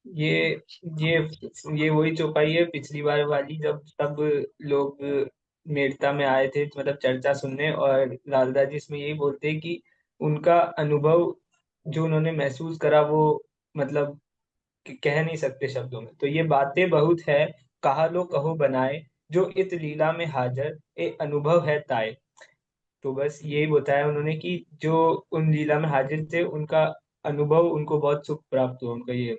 ये ये ये वही चौपाई है पिछली बार वाली, जब सब लोग मेड़ता में आए थे मतलब चर्चा सुनने, और लालदा जी इसमें यही बोलते हैं कि उनका अनुभव जो उन्होंने महसूस करा वो मतलब कह नहीं सकते शब्दों में। तो ये बातें बहुत है, कहा लो कहो बनाए, जो इत लीला में हाजर ए अनुभव है ताए। तो बस यही बताया उन्होंने कि जो उन लीला में हाजिर थे उनका अनुभव उनको बहुत सुख प्राप्त हुआ, उनका ये।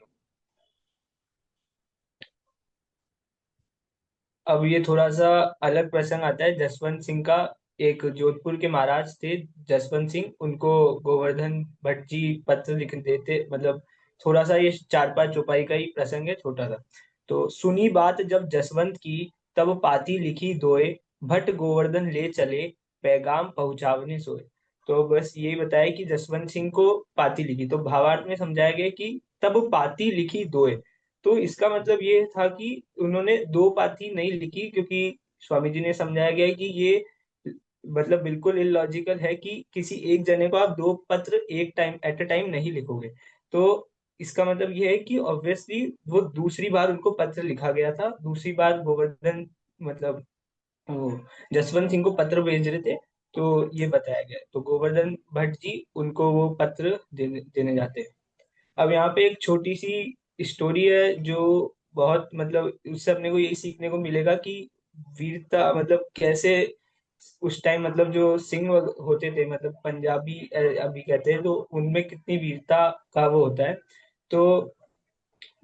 अब ये थोड़ा सा अलग प्रसंग आता है जसवंत सिंह का। एक जोधपुर के महाराज थे जसवंत सिंह, उनको गोवर्धन भट्ट जी पत्र लिख देते, मतलब थोड़ा सा ये 4-5 चौपाई का ही प्रसंग है, छोटा सा। तो सुनी बात जब जसवंत की, तब पाती लिखी दोए, भट्ट गोवर्धन ले चले, पैगाम पहुंचावने सोए। तो बस यही बताया कि जसवंत सिंह को पाती लिखी, तो भावार्थ में समझाया गया कि तब पाती लिखी दोए। तो इसका मतलब ये था कि उन्होंने दो पाथी नहीं लिखी, क्योंकि स्वामी जी ने समझाया गया है कि ये मतलब बिल्कुल इलॉजिकल है कि किसी एक जने को आप दो पत्र एक टाइम एट अ टाइम नहीं लिखोगे। तो इसका मतलब ये है कि ऑब्वियसली वो दूसरी बार उनको पत्र लिखा गया था, दूसरी बार गोवर्धन मतलब वो जसवंत सिंह को पत्र भेज रहे थे। तो ये बताया गया है। तो गोवर्धन भट्ट जी उनको वो पत्र देने जाते हैं। अब यहाँ पे एक छोटी सी स्टोरी है जो बहुत मतलब उससे अपने को यही सीखने को मिलेगा कि वीरता मतलब कैसे उस टाइम मतलब जो सिंह होते थे, मतलब पंजाबी अभी कहते हैं, तो उनमें कितनी वीरता का वो होता है। तो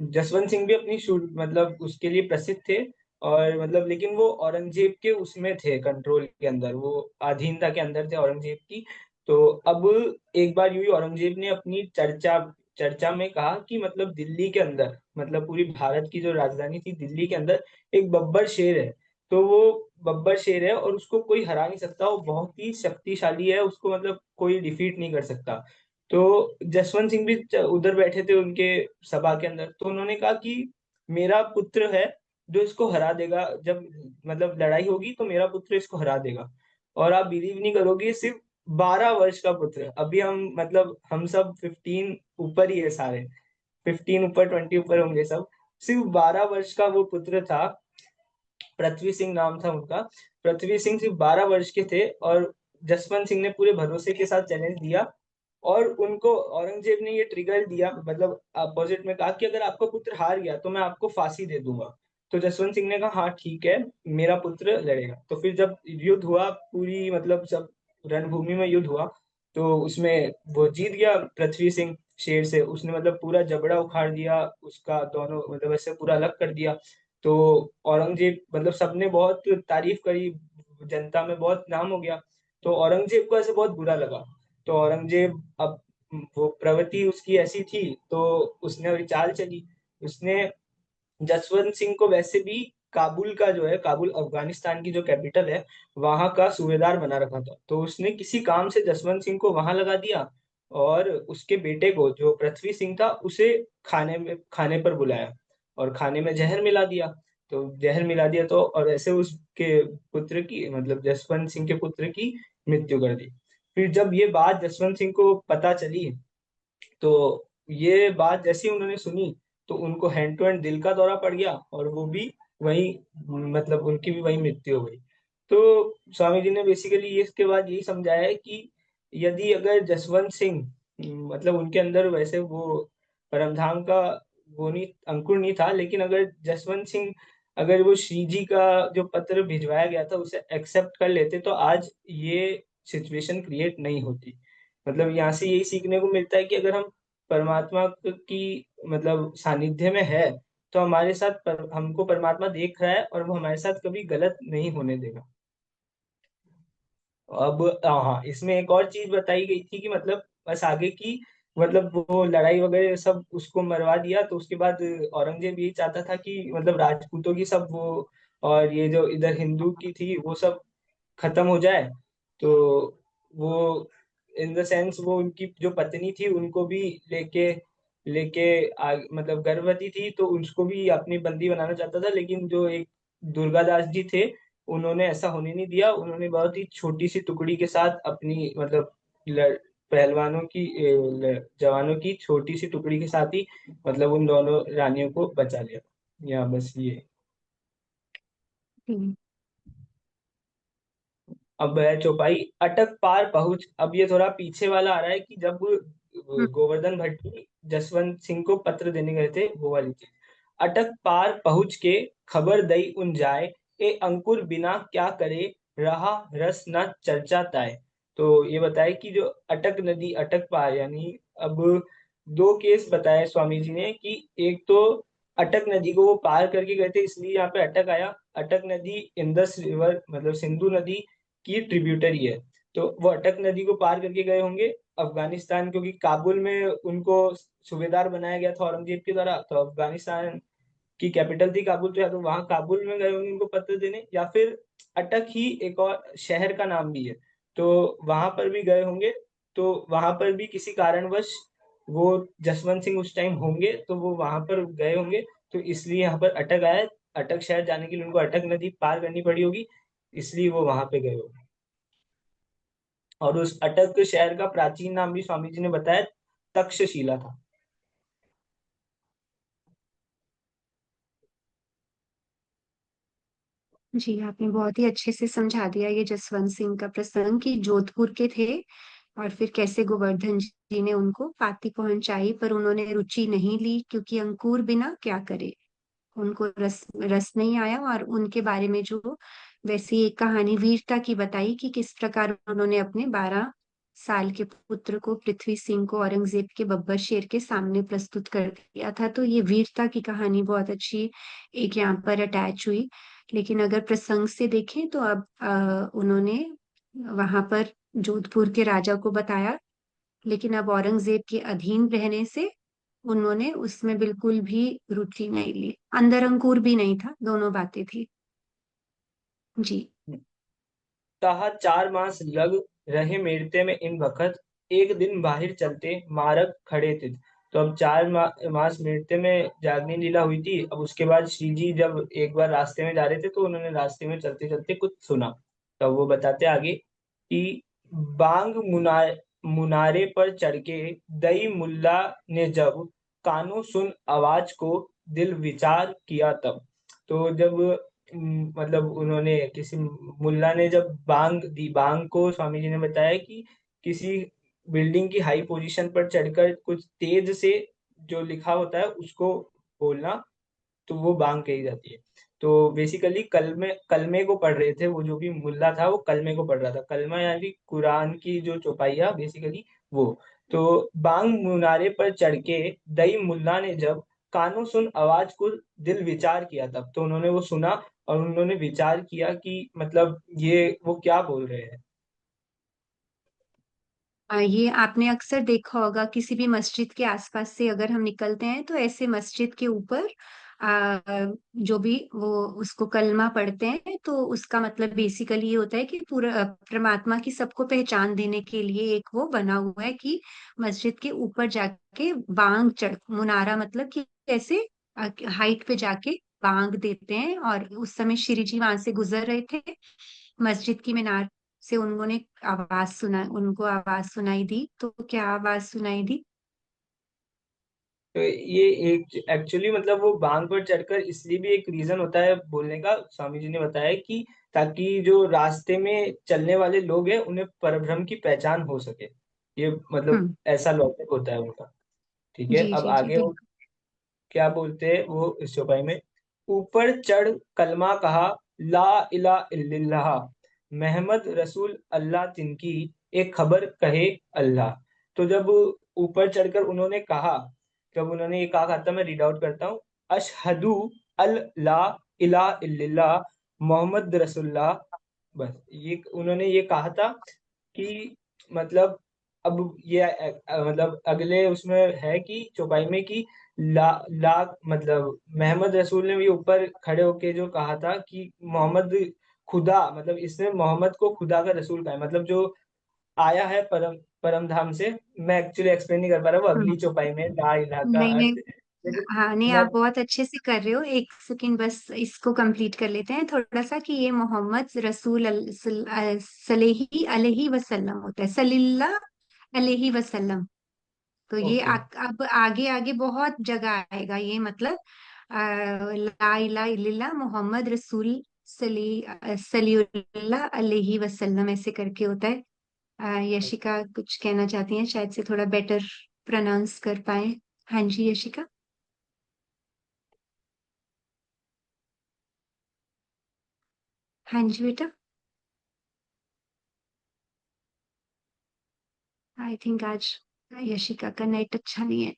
जसवंत सिंह भी अपनी शूट मतलब उसके लिए प्रसिद्ध थे। और मतलब लेकिन वो औरंगजेब के उसमें थे, कंट्रोल के अंदर, वो अधीनता के अंदर थे औरंगजेब की। तो अब एक बार यूं ही औरंगजेब ने अपनी चर्चा चर्चा में कहा कि मतलब दिल्ली के अंदर, मतलब पूरी भारत की जो राजधानी थी दिल्ली के अंदर एक बब्बर शेर है। तो वो बब्बर शेर है और उसको कोई हरा नहीं सकता, वो बहुत ही शक्तिशाली है, उसको मतलब कोई डिफीट नहीं कर सकता। तो जसवंत सिंह भी उधर बैठे थे उनके सभा के अंदर, तो उन्होंने कहा कि मेरा पुत्र है जो इसको हरा देगा, जब मतलब लड़ाई होगी तो मेरा पुत्र इसको हरा देगा। और आप बिलीव नहीं करोगे, सिर्फ 12 वर्ष का पुत्र है। अभी हम मतलब हम सब 15 ऊपर ही है सारे, 15 ऊपर 20 ऊपर होंगे सब। सिर्फ 12 वर्ष का वो पुत्र था, पृथ्वी सिंह नाम था उनका। पृथ्वी सिंह सिर्फ 12 वर्ष के थे और जसवंत सिंह ने पूरे भरोसे के साथ चैलेंज दिया। और उनको औरंगजेब ने ये ट्रिगर दिया, मतलब अपोजिट में कहा कि अगर आपका पुत्र हार गया तो मैं आपको फांसी दे दूंगा। तो जसवंत सिंह ने कहा हाँ ठीक है, मेरा पुत्र लड़ेगा। तो फिर जब युद्ध हुआ, पूरी मतलब सब रणभूमि में युद्ध हुआ, तो उसमें वो जीत गया पृथ्वी सिंह शेर से। उसने मतलब पूरा जबड़ा उखाड़ दिया उसका, दोनों मतलब ऐसे पूरा अलग कर दिया। तो औरंगजेब मतलब सबने बहुत तारीफ करी, जनता में बहुत नाम हो गया। तो औरंगजेब को ऐसे बहुत बुरा लगा। तो औरंगजेब अब वो प्रवृत्ति उसकी ऐसी थी, तो उसने अभी चाल चली। उसने जसवंत सिंह को वैसे भी काबुल का जो है, काबुल अफगानिस्तान की जो कैपिटल है, वहां का सूबेदार बना रखा था। तो उसने किसी काम से जसवंत सिंह को वहां लगा दिया और उसके बेटे को जो पृथ्वी सिंह था उसे खाने पर बुलाया और खाने में जहर मिला दिया। तो जहर मिला दिया तो और ऐसे उसके पुत्र की मतलब जसवंत सिंह के पुत्र की मृत्यु कर दी। फिर जब ये बात जसवंत सिंह को पता चली, तो ये बात जैसे ही उन्होंने सुनी, तो उनको हैंड टू हैंड दिल का दौरा पड़ गया और वो भी वही मतलब उनकी भी वही मृत्यु हो गई। तो स्वामी जी ने बेसिकली ये इसके बाद यही समझाया है कि यदि अगर जसवंत सिंह मतलब उनके अंदर वैसे वो परमधाम का वो नहीं, अंकुर नहीं था, लेकिन अगर जसवंत सिंह अगर वो श्री जी का जो पत्र भिजवाया गया था उसे एक्सेप्ट कर लेते, तो आज ये सिचुएशन क्रिएट नहीं होती। मतलब यहाँ से यही सीखने को मिलता है कि अगर हम परमात्मा की मतलब सानिध्य में है, तो हमारे साथ हमको परमात्मा देख रहा है और वो हमारे साथ कभी गलत नहीं होने देगा। अब हाँ, इसमें एक और चीज बताई गई थी कि मतलब बस आगे की मतलब वो लड़ाई वगैरह सब उसको मरवा दिया, तो उसके बाद औरंगजेब यही चाहता था कि मतलब राजपूतों की सब वो और ये जो इधर हिंदू की थी वो सब खत्म हो जाए। तो वो इन द सेंस वो उनकी जो पत्नी थी उनको भी लेके लेके मतलब गर्भवती थी तो उसको भी अपनी बंदी बनाना चाहता था, लेकिन जो एक दुर्गादास जी थे उन्होंने ऐसा होने नहीं दिया। उन्होंने बहुत ही छोटी सी टुकड़ी के साथ अपनी मतलब पहलवानों की जवानों की छोटी सी टुकड़ी के साथ ही मतलब उन दोनों रानियों को बचा लिया। या बस ये। हम्म। अब है चौपाई अटक पार पहुंच। अब ये थोड़ा पीछे वाला आ रहा है कि जब गोवर्धन भट्ट जी जसवंत सिंह को पत्र देने गए थे, वो वाली चीज। अटक पार पहुंच के खबर दई उन जाए, ए अंकुर बिना क्या करे, रहा रस न चर्चा ताए। तो ये बताया कि जो अटक नदी अटक पार, यानी अब दो केस बताए स्वामी जी ने कि एक तो अटक नदी को वो पार करके गए थे इसलिए यहाँ पे अटक आया। अटक नदी इंदस रिवर मतलब सिंधु नदी की ट्रिब्यूटरी है। तो वो अटक नदी को पार करके गए होंगे अफगानिस्तान, क्योंकि काबुल में उनको सूबेदार बनाया गया था औरंगजेब के द्वारा, तो अफगानिस्तान की कैपिटल थी काबुल, तो या तो वहां काबुल में गए होंगे उनको पत्र देने, या फिर अटक ही एक और शहर का नाम भी है, तो वहां पर भी गए होंगे। तो वहां पर भी किसी कारणवश वो जसवंत सिंह उस टाइम होंगे, तो वो वहां पर गए होंगे, तो इसलिए यहाँ पर अटक आया। अटक शहर जाने के लिए उनको अटक नदी पार करनी पड़ी होगी, इसलिए वो वहां पे गए होंगे। और उस अटक शहर का प्राचीन नाम भी स्वामी जी ने बताया तक्षशिला था। जी, आपने बहुत ही अच्छे से समझा दिया ये जसवंत सिंह का प्रसंग कि जोधपुर के थे और फिर कैसे गोवर्धन जी ने उनको पाती पहुंचाई, पर उन्होंने रुचि नहीं ली क्योंकि अंकुर बिना क्या करे। उनको रस रस नहीं आया। और उनके बारे में जो वैसी एक कहानी वीरता की बताई कि किस प्रकार उन्होंने अपने 12 साल के पुत्र को, पृथ्वी सिंह को, औरंगजेब के बब्बर शेर के सामने प्रस्तुत कर दिया था। तो ये वीरता की कहानी बहुत अच्छी एक यहाँ पर अटैच हुई। लेकिन अगर प्रसंग से देखें तो अब उन्होंने वहां पर जोधपुर के राजा को बताया, लेकिन अब औरंगजेब के अधीन रहने से उन्होंने उसमें बिल्कुल भी रुचि नहीं ली। अंदर अंकुर भी नहीं था, दोनों बातें थी। जी। कहा 4 मास लग रहे मेरते में इन वक्त, एक दिन बाहर चलते मारक खड़े थे। तो अब 4 मास मेरते में जागनी लीला हुई थी। अब उसके बाद श्री जी जब एक बार रास्ते में जा रहे थे तो उन्होंने रास्ते में चलते चलते कुछ सुना। तो वो बताते आगे कि बांग मुनारे पर चढ़ के दई मुल्ला ने जब कानों सुन आवाज को दिल विचार किया तब। तो जब मतलब उन्होंने किसी मुल्ला ने जब बांग दी, बांग को स्वामी जी ने बताया कि किसी बिल्डिंग की हाई पोजीशन पर चढ़कर कुछ तेज से जो लिखा होता है उसको बोलना, तो वो बांग कही जाती है। तो बेसिकली कलमे कलमे को पढ़ रहे थे, वो जो भी मुल्ला था वो कलमे को पढ़ रहा था। कलमा यानी कुरान की जो चौपाइया बेसिकली वो। तो बांग मुनारे पर चढ़ के दई मुल्ला ने जब कानों सुन आवाज को दिल विचार किया तब। तो उन्होंने वो सुना और उन्होंने विचार किया कि मतलब ये वो क्या बोल रहे हैं। ये आपने अक्सर देखा होगा किसी भी मस्जिद के आसपास से अगर हम निकलते हैं तो ऐसे मस्जिद के ऊपर आ, जो भी वो उसको कलमा पढ़ते हैं, तो उसका मतलब बेसिकली ये होता है कि पूरा परमात्मा की सबको पहचान देने के लिए एक वो बना हुआ है कि मस्जिद के ऊपर जाके बांग चढ़, मुनारा मतलब कि ऐसे हाइट पे जाके बांग देते हैं। और उस समय श्री जी वहां से गुजर रहे थे मस्जिद की मीनार से, उन्होंने आवाज सुना, उनको आवाज सुनाई दी। तो क्या आवाज सुनाई दी? तो ये एक एक्चुअली मतलब वो बांग पर चढ़कर इसलिए भी एक रीजन होता है बोलने का, स्वामी जी ने बताया कि ताकि जो रास्ते में चलने वाले लोग हैं उन्हें परब्रह्म की पहचान हो सके। ये मतलब हम्म। ऐसा लॉजिक होता है उनका। ठीक है, जी अब जी जी आगे वो बिल्कुल। क्या बोलते हैं वो इस चौपाई में। ऊपर चढ़ कलमा कहा, ला इला इल्लल्लाह, महमद रसूल अल्लाह तिनकी, एक खबर कहे अल्लाह। तो जब ऊपर चढ़कर उन्होंने कहा, जब उन्होंने ये कहा था, मैं रीड आउट करता हूँ। अशहदु अल ला इला इल्लल्लाह मोहम्मद रसूलुल्लाह। बस ये उन्होंने ये कहा था कि मतलब अब ये मतलब अगले उसमें है कि चौपाई में कि ला मतलब मोहम्मद रसूल ने भी ऊपर खड़े होके जो कहा था कि मोहम्मद खुदा, मतलब इसने मोहम्मद को खुदा का रसूल कहा है, मतलब जो आया है परम धाम से। मैं एक्चुअली एक्सप्लेन नहीं कर पा रहा, वो हम्म। अगली चौपाई में ला इला का नहीं नहीं। अर्थ है। लेकिन हाँ नहीं, मैं आप बहुत अच्छे से कर रहे हो। एक सेकंड बस इसको कंप्लीट कर लेते हैं थोड़ा सा कि ये मोहम्मद रसूल सलेही अलैहि वसल्लम होता है, सल्लल्लाहु अलैहि वसल्लम। तो ये ओके। अब आगे आगे बहुत जगह आएगा ये मतलब ला इलाहा इल्लल्लाह मोहम्मद रसूल सल्लल्लाहु अलैहि वसल्लम ऐसे करके होता है। यशिका कुछ कहना चाहती हैं, शायद से थोड़ा बेटर प्रोनाउंस कर पाए। हाँ जी यशिका। हाँ जी बेटा। आई थिंक आज यशिका का नेट अच्छा नहीं है।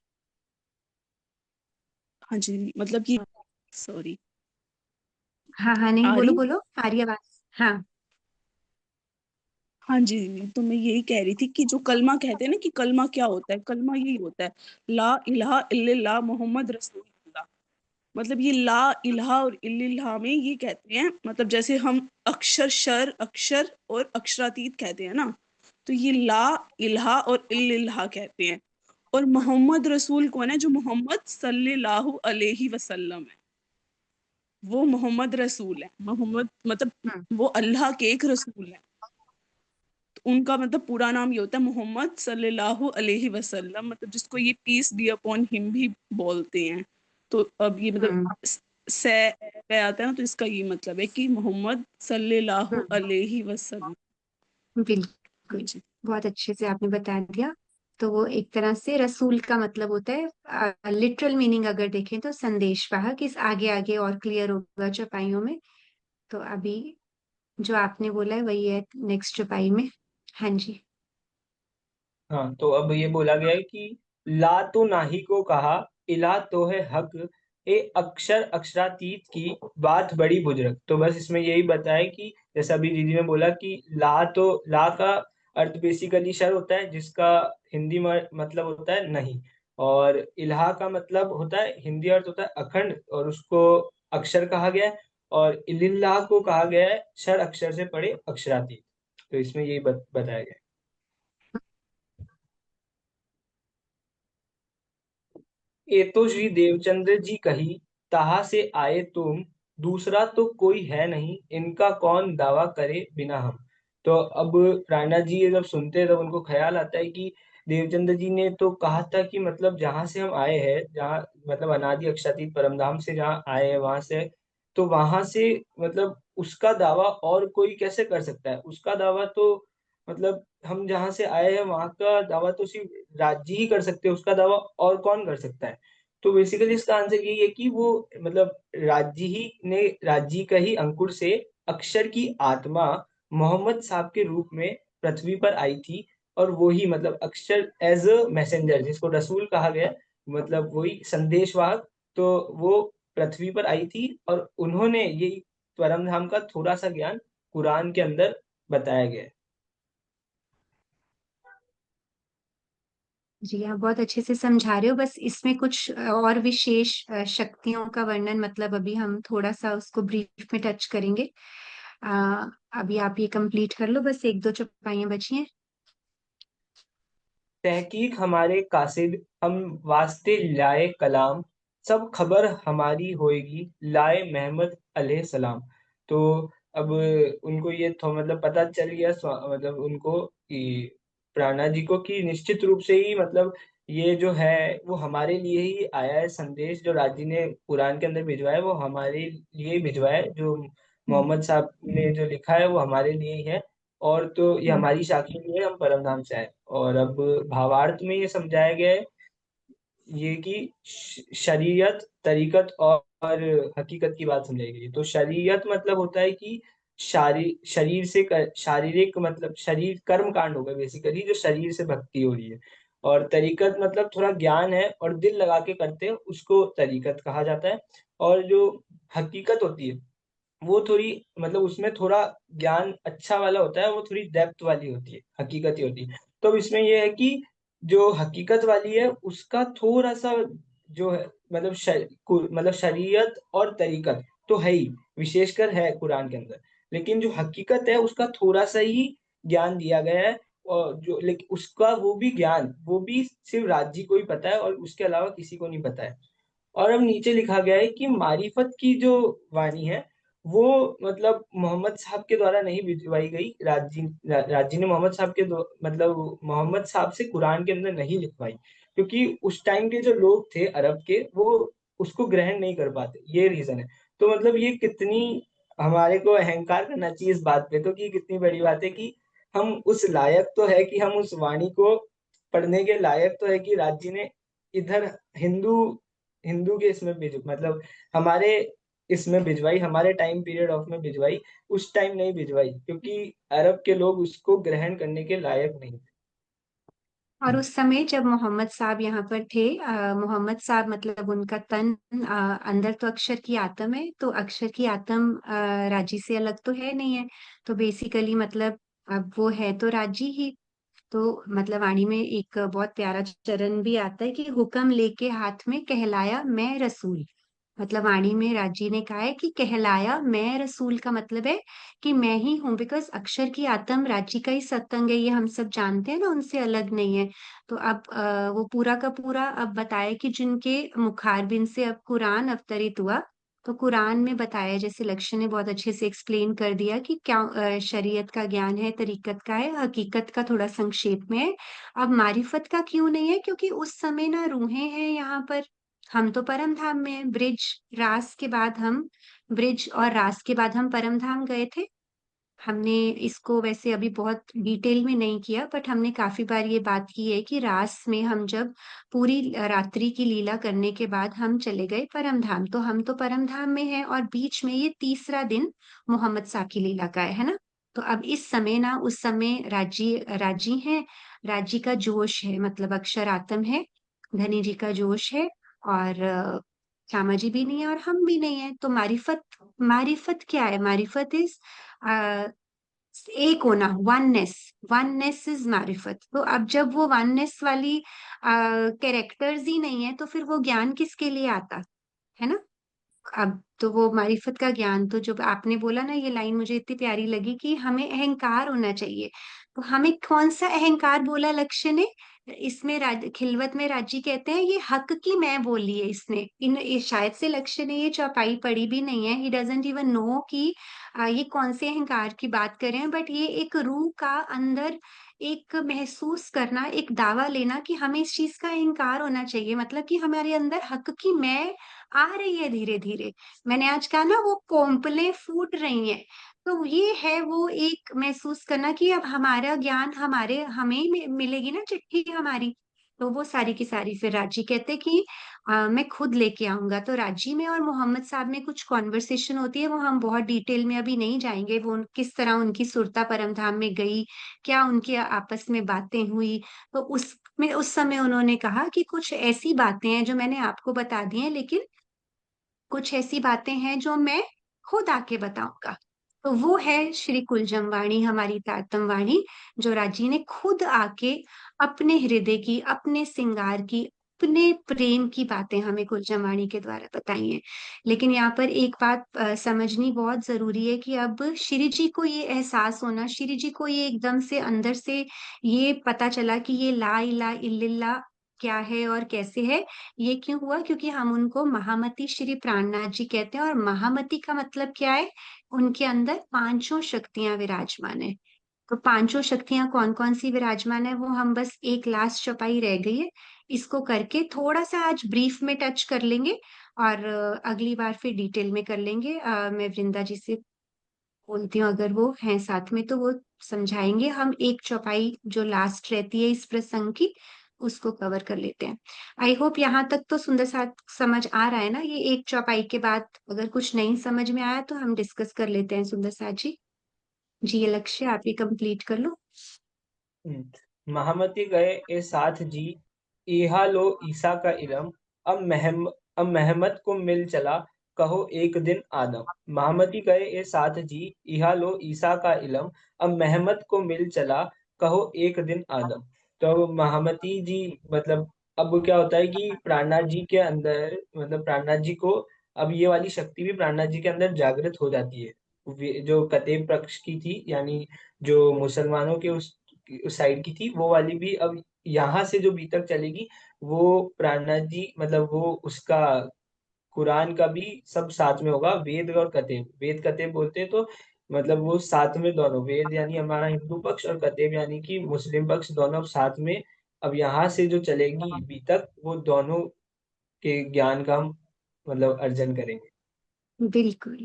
हाँ जी, मतलब कि सॉरी, हाँ हाँ, नहीं आ बोलो रही? बोलो, आ रही आवाज। हाँ हाँ जी, तो मैं यही कह रही थी कि जो कलमा कहते हैं ना, कि कलमा क्या होता है? कलमा यही होता है, ला इलाहा इल्लल्लाह मोहम्मद रसूलुल्लाह। मतलब ये ला इलाहा और इल्लल्लाह में ये कहते हैं, मतलब जैसे हम अक्षर और अक्षरातीत कहते हैं ना, तो ये ला इलाहा और इल्लल्लाह कहते हैं। और मोहम्मद रसूल कौन है? जो मोहम्मद सल्लल्लाहु अलैहि वसल्लम है, वो मोहम्मद रसूल है। मोहम्मद मतलब हम्म वो अल्लाह के एक रसूल है। तो उनका मतलब पूरा नाम ये होता है मोहम्मद सल्लल्लाहु अलैहि वसल्लम, मतलब जिसको ये पीस बी अपॉन हिम भी बोलते हैं। तो अब ये मतलब हम्म से पे आता है ना, तो इसका ये मतलब है कि मोहम्मद सल्लल्लाहु हम्म, अलैहि वसल्लम। हाँ बिल्कुल, जी। बहुत अच्छे से आपने बता दिया। तो वो एक तरह से रसूल का मतलब होता है, लिटरल मीनिंग अगर देखें तो संदेशवाहक। इस आगे आगे और क्लियर होगा चौपाइयों में। तो अभी जो आपने बोला है वही है नेक्स्ट चौपाई में। हाँ जी। हाँ, तो अब ये बोला गया है कि ला तो नाही को कहा, इला तो है हक, ए अक्षर अक्षरातीत की बात बड़ी बुजुर्ग। तो बस इसमें यही बताया कि जैसा अभी दीदी ने बोला कि ला का अर्थ बेसिकली शर होता है, जिसका हिंदी में मतलब होता है नहीं। और इलाहा का मतलब होता है, हिंदी अर्थ होता है अखंड, और उसको अक्षर कहा गया है। और इलिल्लाह को कहा गया है शर अक्षर से पढ़े अक्षरातीत। तो इसमें यही बताया गया है। ये तो श्री देवचंद्र जी कही, तहा से आए तुम, दूसरा तो कोई है नहीं, इनका कौन दावा करे बिना हम। तो अब राणा जी ये जब सुनते हैं तब उनको ख्याल आता है कि देवचंद्र जी ने तो कहा था कि मतलब जहां से हम आए हैं, जहाँ मतलब अनादि अक्षातीत परमधाम से जहाँ आए हैं वहां से, तो वहां से मतलब उसका दावा और कोई कैसे कर सकता है? उसका दावा तो मतलब हम जहां से आए हैं वहां का दावा तो सिर्फ राज्य ही कर सकते हैं, उसका दावा और कौन कर सकता है? तो बेसिकली इसका आंसर यही है कि वो मतलब राज्य का ही अंकुर से अक्षर की आत्मा मोहम्मद साहब के रूप में पृथ्वी पर आई थी। और वो ही मतलब अक्षर एज अ मैसेंजर, जिसको रसूल कहा गया, मतलब वही संदेशवाहक। तो वो पृथ्वी पर आई थी और उन्होंने ये परम धाम का थोड़ा सा ज्ञान कुरान के अंदर बताया गया है। जी आप बहुत अच्छे से समझा रहे हो। बस इसमें कुछ और विशेष शक्तियों का वर्णन, मतलब अभी हम थोड़ा सा उसको ब्रीफ में टच करेंगे। अ, अभी आप ये कंप्लीट कर लो, बस एक दो चौपाइयां बची हैं। तहकीक हमारे कासिद, हम वास्ते लाए कलाम, सब खबर हमारी होएगी, लाए मोहम्मद अलैहि सलाम। तो अब उनको ये तो मतलब पता चल गया, मतलब उनको कि प्राणा जी को, कि निश्चित रूप से ही मतलब ये जो है वो हमारे लिए ही आया है संदेश। जो राजी ने कुरान के अंदर भिजवाया है वो हमारे लिए ही भिजवाया है। जो हम्म, मोहम्मद साहब ने जो लिखा है वो हमारे लिए ही है। और तो ये हम्म, हमारी साखी भी है, हम परम धाम से आए। और अब भावार्थ में ये समझाया गया है ये कि शरीयत, तरीकत और हकीकत की बात समझाई गई है। तो शरीयत मतलब होता है कि शरीर से शारीरिक मतलब शरीर कर्म कांड होगा बेसिकली, जो शरीर से भक्ति हो रही है। और तरीकत मतलब थोड़ा ज्ञान है और दिल लगा के करते हैं, उसको तरीकत कहा जाता है। और जो हकीकत होती है वो थोड़ी मतलब उसमें थोड़ा ज्ञान अच्छा वाला होता है, वो थोड़ी डेप्थ वाली होती है, हकीकत ही होती है। तो अब इसमें ये है कि जो हकीकत वाली है उसका थोड़ा सा जो है मतलब मतलब शरीयत और तरीकत तो है ही, विशेषकर है कुरान के अंदर। लेकिन जो हकीकत है उसका थोड़ा सा ही ज्ञान दिया गया है। और जो लेकिन उसका वो भी ज्ञान वो भी सिर्फ राज्य को ही पता है और उसके अलावा किसी को नहीं पता है। और अब नीचे लिखा गया है कि मारिफत की जो वाणी है वो मतलब मोहम्मद साहब के द्वारा नहीं भिजवाई गई। राजी ने मोहम्मद साहब मतलब मोहम्मद साहब से कुरान के अंदर नहीं लिखवाई, क्योंकि उस टाइम के जो लोग थे अरब के वो उसको ग्रहण नहीं कर पाते, ये रीजन है। तो मतलब ये कितनी हमारे को अहंकार करना चाहिए इस बात पे, तो कि कितनी बड़ी बात है कि हम उस लायक तो है कि हम उस वाणी को पढ़ने के लायक तो है कि राज्य ने इधर हिंदू हिंदू के इसमें मतलब हमारे इसमें भिजवाई, हमारे टाइम पीरियड ऑफ में भिजवाई। उस टाइम नहीं भिजवाई क्योंकि अरब के लोग उसको ग्रहण करने के लायक नहीं थे। और उस समय जब मोहम्मद साहब यहाँ पर थे, मोहम्मद साहब मतलब उनका तन, अंदर तो अक्षर की आत्म है, तो अक्षर की आत्म राजी से अलग तो है नहीं है। तो बेसिकली मतलब अब वो है तो राजी ही। तो मतलब वाणी में एक बहुत प्यारा चरण भी आता है कि हुक्म लेके हाथ में कहलाया मैं रसूल। मतलब वाणी में राजी ने कहा है कि कहलाया मैं रसूल का मतलब है कि मैं ही हूँ, बिकॉज अक्षर की आत्म राजी का ही सत्संग है, ये हम सब जानते हैं ना, उनसे अलग नहीं है। तो अब वो पूरा का पूरा अब बताया कि जिनके मुखारबिन से अब कुरान अवतरित हुआ। तो कुरान में बताया, जैसे लक्ष्य ने बहुत अच्छे से एक्सप्लेन कर दिया कि क्या शरीयत का ज्ञान है, तरीकत का है, हकीकत का थोड़ा संक्षेप में है। अब मारिफत का क्यों नहीं है? क्योंकि उस समय ना रूहें हैं यहाँ पर। हम तो परम धाम में हैं। ब्रिज और रास के बाद हम परम धाम गए थे। हमने इसको वैसे अभी बहुत डिटेल में नहीं किया, बट हमने काफी बार ये बात की है कि रास में हम जब पूरी रात्रि की लीला करने के बाद हम चले गए परम धाम, तो हम तो परम धाम में हैं और बीच में ये तीसरा दिन मोहम्मद साहब की लीला का है ना। तो अब इस समय ना, उस समय राजी राजी है, राजी का जोश है, मतलब अक्षर आत्म है, धनी जी का जोश है, और श्यामा जी भी नहीं है और हम भी नहीं है। तो मारिफत, मारिफत क्या है? मारिफत इज एक होना, वननेस। Oneness is मारिफत। तो अब जब वो वननेस वाली कैरेक्टर्स ही नहीं है, तो फिर वो ज्ञान किसके लिए आता है ना। अब तो वो मारिफत का ज्ञान, तो जो आपने बोला ना, ये लाइन मुझे इतनी प्यारी लगी कि हमें अहंकार होना चाहिए। तो हमें कौन सा अहंकार बोला लक्ष्य ने? इसमें खिलवत में राजी कहते हैं ये हक की मैं बोली है इसने। शायद से लक्ष्य ने ये चौपाई पढ़ी भी नहीं है, ही डजंट इवन नो कि ये कौन से अहंकार की बात कर रहे हैं। बट ये एक रूह का अंदर एक महसूस करना, एक दावा लेना कि हमें इस चीज का अहंकार होना चाहिए, मतलब कि हमारे अंदर हक की मैं आ रही है धीरे धीरे। मैंने आज कहा ना, वो कोंपलें फूट रही हैं। तो ये है वो एक महसूस करना कि अब हमारा ज्ञान हमारे हमें ही मिलेगी ना चिट्ठी हमारी। तो वो सारी की सारी फिर राजी कहते कि मैं खुद लेके आऊंगा। तो राजी में और मोहम्मद साहब में कुछ कॉन्वर्सेशन होती है, वो हम बहुत डिटेल में अभी नहीं जाएंगे। वो किस तरह उनकी सुरता परम धाम में गई, क्या उनके आपस में बातें हुई। तो उसमें उस समय उन्होंने कहा कि कुछ ऐसी बातें हैं जो मैंने आपको बता दी हैं, लेकिन कुछ ऐसी बातें हैं जो मैं खुद आके बताऊंगा। तो वो है श्री कुलजम वाणी, हमारी तारतम वाणी, जो राजी ने खुद आके अपने हृदय की, अपने श्रृंगार की, अपने प्रेम की बातें हमें कुलजम वाणी के द्वारा बताई हैं। लेकिन यहाँ पर एक बात समझनी बहुत जरूरी है कि अब श्री जी को ये एहसास होना, श्री जी को ये एकदम से अंदर से ये पता चला कि ये ला इला इल्लल्लाह क्या है और कैसे है। ये क्यों हुआ? क्योंकि हम उनको महामती श्री प्राणनाथ जी कहते हैं, और महामती का मतलब क्या है? उनके अंदर पांचों शक्तियां विराजमान है। तो पांचों शक्तियां कौन कौन सी विराजमान है, वो हम बस एक लास्ट चौपाई रह गई है, इसको करके थोड़ा सा आज ब्रीफ में टच कर लेंगे, और अगली बार फिर डिटेल में कर लेंगे। मैं वृंदा जी से बोलती हूँ, अगर वो हैं साथ में तो वो समझाएंगे। हम एक चौपाई जो लास्ट रहती है इस प्रसंग की, उसको कवर कर लेते हैं। आई होप यहाँ तक तो सुंदर साथ समझ आ रहा है ना। ये एक चौपाई के बाद अगर कुछ नहीं समझ में आया तो हम डिस्कस कर लेते हैं। सुंदर साथ जी, जी ये लक्ष्य आप ही कंप्लीट कर लो। महामती गए ए साथ जी, इहा लो ईसा का इलम, अब महमद को मिल चला, कहो एक दिन आदम। महामती गए ए साथ जी, इहा लो ईसा का इलम, अब महमद को मिल चला, कहो एक दिन आदम। तो महामती जी मतलब अब क्या होता है कि प्राणनाथ जी के अंदर, मतलब प्राणनाथ जी को अब ये वाली शक्ति भी प्राणनाथ जी के अंदर जागृत हो जाती है। जो कतेब पक्ष की थी, यानी जो मुसलमानों के उस साइड की थी, वो वाली भी अब यहाँ से जो बीतक चलेगी, वो प्राणनाथ जी मतलब वो उसका कुरान का भी सब साथ में होगा। वेद और कतेब, वेद कतेब बोलते हैं तो मतलब वो साथ में दोनों, वेद यानी हमारा हिंदू पक्ष और कतेब यानी कि मुस्लिम पक्ष, दोनों अब साथ में अब यहाँ से जो चलेगी बीतक, वो दोनों के ज्ञान का हम मतलब अर्जन करेंगे। बिल्कुल,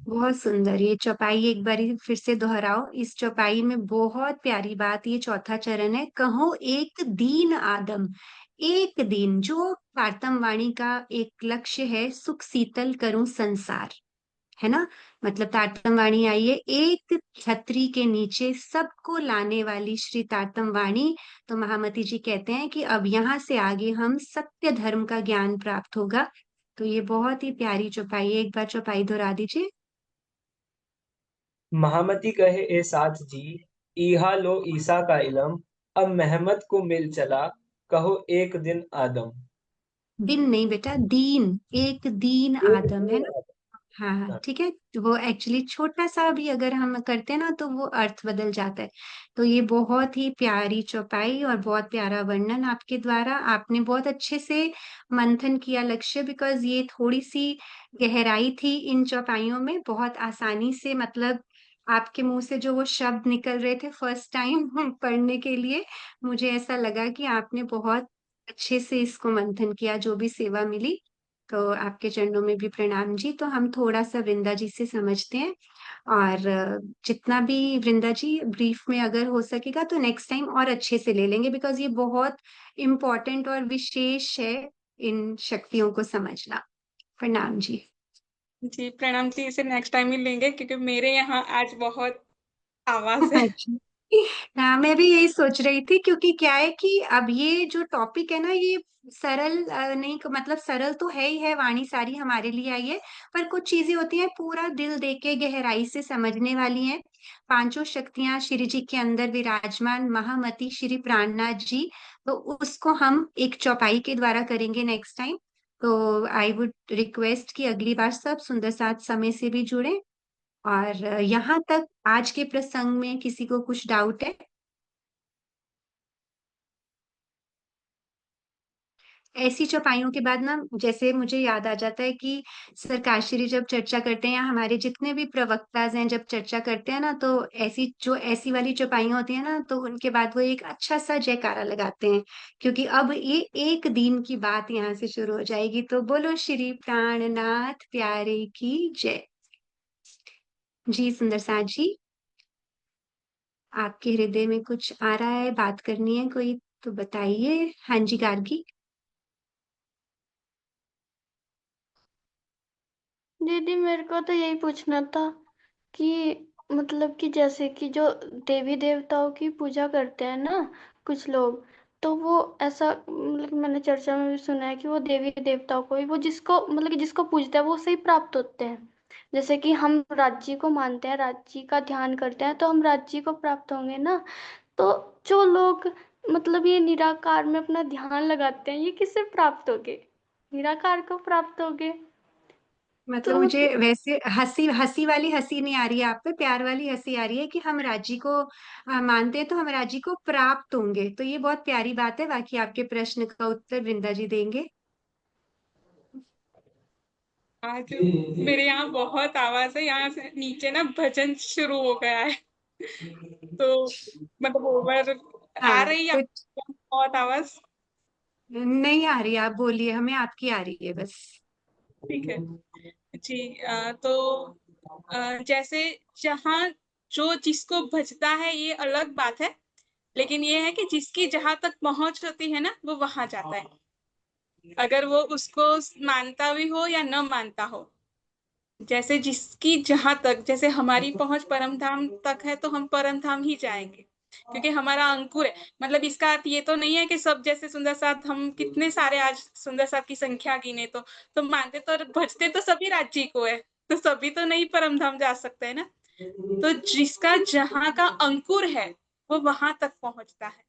बहुत सुंदर। ये चौपाई एक बार फिर से दोहराओ। इस चौपाई में बहुत प्यारी बात, ये चौथा चरण है, कहो एक दीन आदम। एक दिन, जो पारतम वाणी का एक लक्ष्य है, सुख शीतल करूं संसार। है ना। मतलब तारतम वाणी आई है, एक छतरी के नीचे सबको लाने वाली श्री तारतम वाणी। तो महामती जी कहते हैं कि अब यहाँ से आगे हम सत्य धर्म का ज्ञान प्राप्त होगा। तो ये बहुत ही प्यारी चौपाई है, एक बार चौपाई दोहरा दीजिए। महामती कहे ए साथ जी, ईहा लो ईसा का इलम, अब महमद को मिल चला, कहो एक दिन आदम। दिन नहीं बेटा, दीन, एक दीन एक आदम है दिन ना। आदम। हाँ हाँ हाँ। ठीक है। तो वो एक्चुअली छोटा सा भी अगर हम करते हैं ना तो वो अर्थ बदल जाता है। तो ये बहुत ही प्यारी चौपाई और बहुत प्यारा वर्णन आपके द्वारा, आपने बहुत अच्छे से मंथन किया लक्ष्य, बिकॉज ये थोड़ी सी गहराई थी इन चौपाइयों में। बहुत आसानी से मतलब आपके मुंह से जो वो शब्द निकल रहे थे फर्स्ट टाइम पढ़ने के लिए, मुझे ऐसा लगा कि आपने बहुत अच्छे से इसको मंथन किया, जो भी सेवा मिली। तो आपके चरणों में भी प्रणाम जी। तो हम थोड़ा सा वृंदा जी से समझते हैं, और जितना भी वृंदा जी ब्रीफ में अगर हो सकेगा तो नेक्स्ट टाइम और अच्छे से ले लेंगे, बिकॉज ये बहुत इम्पोर्टेंट और विशेष है इन शक्तियों को समझना। प्रणाम जी। जी प्रणाम जी, इसे नेक्स्ट टाइम ही लेंगे क्योंकि मेरे यहाँ आज बहुत आवाज है। अच्छा। हाँ मैं भी यही सोच रही थी, क्योंकि क्या है कि अब ये जो टॉपिक है ना, ये सरल नहीं, मतलब सरल तो है ही है, वाणी सारी हमारे लिए आई है, पर कुछ चीजें होती हैं पूरा दिल दे के गहराई से समझने वाली हैं। पांचों शक्तियां श्री जी के अंदर विराजमान महामती श्री प्राणनाथ जी, तो उसको हम एक चौपाई के द्वारा करेंगे नेक्स्ट टाइम। तो आई वुड रिक्वेस्ट कि अगली बार सब सुंदर साथ समय से भी जुड़े। और यहाँ तक आज के प्रसंग में किसी को कुछ डाउट है? ऐसी चौपाइयों के बाद ना जैसे मुझे याद आ जाता है कि सरकाश्री जब चर्चा करते हैं, या हमारे जितने भी प्रवक्ताज हैं जब चर्चा करते हैं ना, तो ऐसी वाली चौपाइयां होती है ना, तो उनके बाद वो एक अच्छा सा जयकारा लगाते हैं, क्योंकि अब ये एक दिन की बात यहाँ से शुरू हो जाएगी। तो बोलो श्री प्राणनाथ प्यारे की जय। जी सुंदर साथ जी, आपके हृदय में कुछ आ रहा है, बात करनी है कोई तो बताइए। हाँ जी गार्गी। दीदी मेरे को तो यही पूछना था कि मतलब कि जैसे कि जो देवी देवताओं की पूजा करते हैं ना कुछ लोग, तो वो ऐसा मतलब कि मैंने चर्चा में भी सुना है कि वो देवी देवताओं को ही, वो जिसको मतलब कि जिसको पूजता है वो सही प्राप्त होते हैं। जैसे कि हम राज्य को मानते हैं, राज्य का ध्यान करते हैं, तो हम राज्य को प्राप्त होंगे ना। तो जो लोग मतलब ये निराकार में अपना ध्यान लगाते हैं, ये किससे प्राप्त होगे? निराकार को प्राप्त होगे। मतलब तो मुझे वैसे हंसी हंसी वाली हंसी नहीं आ रही है आप पे, प्यार वाली हंसी आ रही है कि हम राजी को मानते हैं तो हम राजी को प्राप्त होंगे। तो ये बहुत प्यारी बात है। बाकी आपके प्रश्न का उत्तर वृंदा जी देंगे। आज मेरे यहाँ बहुत आवाज है, यहाँ से नीचे ना भजन शुरू हो गया है। तो मतलब ओवर आ हाँ रही है कुछ आपको बहुत आवाज? नहीं आ रही, आप बोलिए, हमें आपकी आ रही है बस। ठीक है जी। तो जैसे जहाँ जो जिसको भजता है ये अलग बात है, लेकिन ये है कि जिसकी जहां तक पहुंच होती है ना वो वहां जाता है, अगर वो उसको मानता भी हो या न मानता हो। जैसे जिसकी जहां तक, जैसे हमारी पहुंच परम धाम तक है तो हम परम धाम ही जाएंगे क्योंकि हमारा अंकुर है। मतलब इसका अर्थ ये तो नहीं है कि सब, जैसे सुंदर साथ हम कितने सारे आज सुंदर साथ की संख्या गिने तो मानते तो भजते तो सभी राज्य को है, तो सभी तो नहीं परम धाम जा सकते है ना। तो जिसका जहां का अंकुर है वो वहां तक पहुंचता है।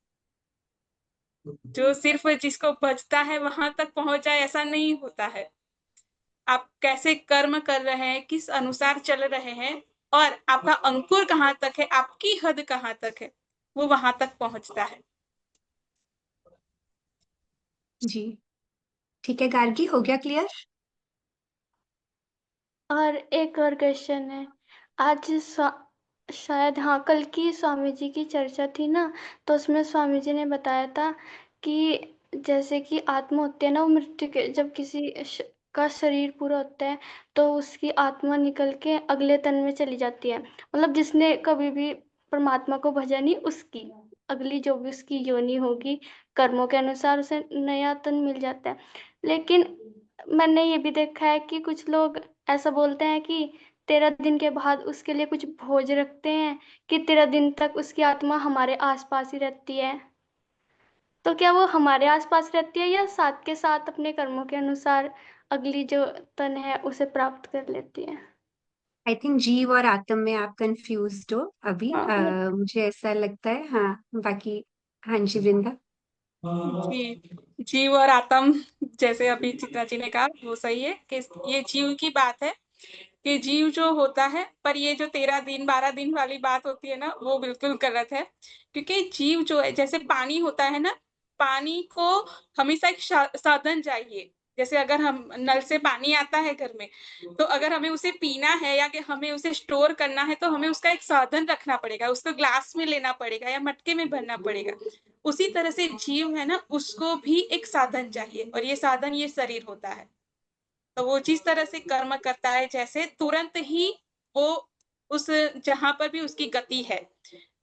जो सिर्फ जिसको बचता है वहां तक पहुंच जाए ऐसा नहीं होता है। आप कैसे कर्म कर रहे हैं, किस अनुसार चल रहे हैं, और आपका अंकुर कहाँ तक है, आपकी हद कहाँ तक है, वो वहां तक पहुंचता है। जी ठीक है गार्गी, हो गया क्लियर? और एक और क्वेश्चन है। आज शायद हाँ कल की स्वामी जी की चर्चा थी ना, तो उसमें स्वामी जी ने बताया था कि जैसे कि आत्मा होती है ना, वो मृत्यु के जब किसी का शरीर पूरा होता है तो उसकी आत्मा निकल के अगले तन में चली जाती है। मतलब जिसने कभी भी परमात्मा को भजा नहीं, उसकी अगली जो भी उसकी योनि होगी कर्मों के अनुसार उसे नया तन मिल जाता है। लेकिन मैंने ये भी देखा है कि कुछ लोग ऐसा बोलते हैं कि 13 दिन के बाद उसके लिए कुछ भोज रखते हैं कि 13 दिन तक उसकी आत्मा हमारे आसपास ही रहती है। तो क्या वो हमारे आसपास रहती है या साथ के साथ अपने कर्मों के अनुसार अगली जो तन है उसे प्राप्त कर लेती है? आई थिंक जीव और आत्म में आप कंफ्यूज्ड हो अभी। हाँ। मुझे ऐसा लगता है। हाँ, बाकी हाँ जी वृंदा। जी, जीव और आत्म, जैसे अभी चित्रा जी ने कहा वो सही है कि ये जीव की बात है कि जीव जो होता है, पर ये जो 13 दिन 12 दिन वाली बात होती है ना, वो बिल्कुल गलत है। क्योंकि जीव जो है, जैसे पानी होता है ना, पानी को हमेशा एक साधन चाहिए। जैसे अगर हम नल से पानी आता है घर में, तो अगर हमें उसे पीना है या कि हमें उसे स्टोर करना है, तो हमें उसका एक साधन रखना पड़ेगा, उसको ग्लास में लेना पड़ेगा या मटके में भरना पड़ेगा। उसी तरह से जीव है ना, उसको भी एक साधन चाहिए, और ये साधन ये शरीर होता है। तो वो जिस तरह से कर्म करता है, जैसे तुरंत ही वो उस जहां पर भी उसकी गति है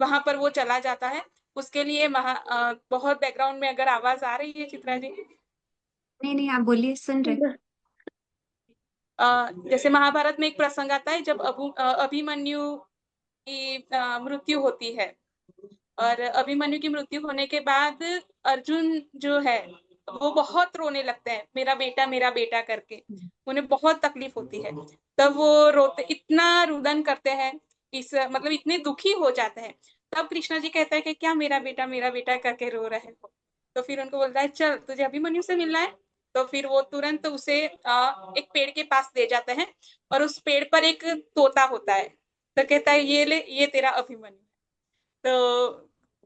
वहां पर वो चला जाता है। उसके लिए बहुत बैकग्राउंड में अगर आवाज आ रही है चित्रा जी। नहीं नहीं, आप बोलिए, सुन रहे। जैसे महाभारत में एक प्रसंग आता है जब अभिमन्यु की मृत्यु होती है, और अभिमन्यु की मृत्यु होने के बाद अर्जुन जो है वो बहुत रोने लगते हैं, मेरा बेटा करके। उन्हें बहुत तकलीफ होती है। तब वो रोते, इतना रुदन करते हैं, इस मतलब इतने दुखी हो जाते हैं। तब कृष्णा जी कहता है कि क्या मेरा बेटा करके रो रहे हो। तो फिर उनको बोलता है चल तुझे अभिमन्यु से मिलना है। तो फिर वो तुरंत उसे एक पेड़ के पास ले जाते हैं, और उस पेड़ पर एक तोता होता है। तो कहता है ये ले, ये तेरा अभिमन्यु। तो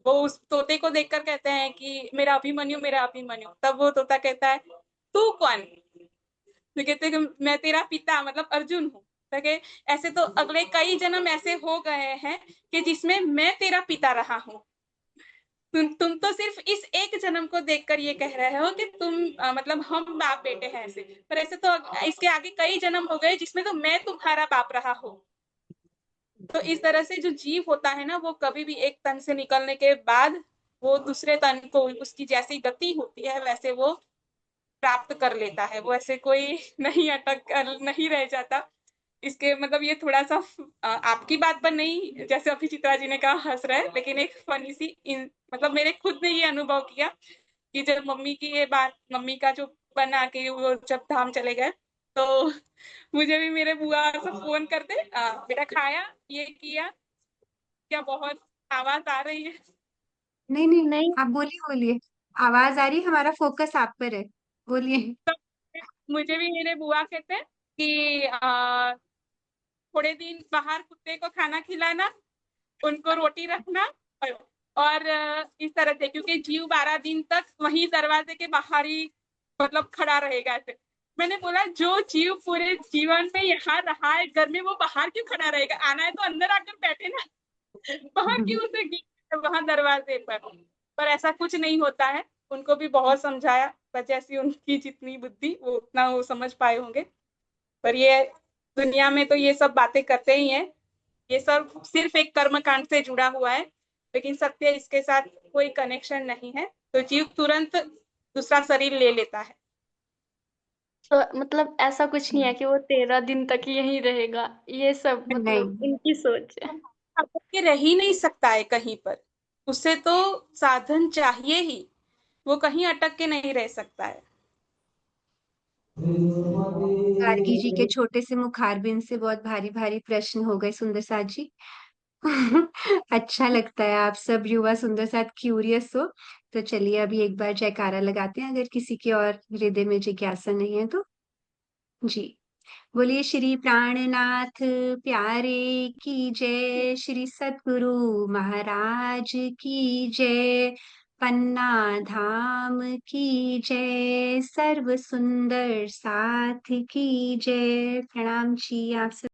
वो उस तोते को देखकर कहते हैं कि मेरा अभिमन्यु, मेरा अभिमन्यु। तब वो तोता कहता है तू कौन। तो कहते हैं कि मैं तेरा पिता मतलब अर्जुन हूँ। तो कहे, ऐसे तो अगले कई जन्म ऐसे हो गए हैं कि जिसमें मैं तेरा पिता रहा हूँ। तुम तो सिर्फ इस एक जन्म को देखकर ये कह रहे हो कि तुम मतलब हम बाप बेटे हैं ऐसे, पर ऐसे तो इसके आगे कई जन्म हो गए जिसमें तो मैं तुम्हारा बाप रहा हूँ। तो इस तरह से जो जीव होता है ना, वो कभी भी एक तन से निकलने के बाद वो दूसरे तन को, उसकी जैसी गति होती है वैसे वो प्राप्त कर लेता है। वो ऐसे कोई नहीं अटक कर नहीं रह जाता। इसके मतलब ये थोड़ा सा आपकी बात पर नहीं, जैसे अभी चित्रा जी ने कहा हंस रहे, लेकिन एक फनी सी मतलब मेरे खुद ने ये अनुभव किया कि जब मम्मी की ये बात, मम्मी का जो बना के वो जब धाम चले गए, तो मुझे भी मेरे बुआ सब फोन करते, बेटा खाया, ये किया क्या, बहुत आवाज आ रही है। नहीं नहीं, नहीं। आप बोलिए बोलिए। आवाज आ रही है, हमारा फोकस आप पर है। बोलिए। तो मुझे भी मेरे बुआ कहते हैं कि थोड़े दिन बाहर कुत्ते को खाना खिलाना, उनको रोटी रखना, और इस तरह से, क्योंकि जीव 12 दिन तक वही दरवाजे के बाहर ही मतलब खड़ा रहेगा ऐसे। मैंने बोला जो जीव पूरे जीवन में यहाँ रहा है घर में, वो बाहर क्यों खड़ा रहेगा, आना है तो अंदर आकर बैठे ना, बाहर क्यों उसे वहां दरवाजे पर ऐसा कुछ नहीं होता है। उनको भी बहुत समझाया, पर जैसी उनकी जितनी बुद्धि वो उतना वो समझ पाए होंगे। पर ये दुनिया में तो ये सब बातें करते ही हैं, ये सब सिर्फ एक कर्म कांड से जुड़ा हुआ है, लेकिन सत्य इसके साथ कोई कनेक्शन नहीं है। तो जीव तुरंत दूसरा शरीर ले लेता है। तो मतलब ऐसा कुछ नहीं है कि वो 13 दिन तक यहीं रहेगा, ये सब मतलब नहीं उनकी सोच है। अब ये रह ही नहीं सकता है कहीं पर, उसे तो साधन चाहिए ही, वो कहीं अटक के नहीं रह सकता है। गार्गी जी के छोटे से मुखारबिंद से बहुत भारी भारी प्रश्न हो गए सुंदर साथ जी। अच्छा लगता है आप सब युवा सुंदर साथ क्यूरियस हो। तो चलिए अभी एक बार जयकारा लगाते हैं, अगर किसी के और हृदय में जिज्ञासा नहीं है तो। जी, बोलिए श्री प्राणनाथ प्यारे की जय, श्री सतगुरु महाराज की जय, पन्ना धाम की जय, सर्व सुंदर साथ की जय। प्रणाम जी आप सब।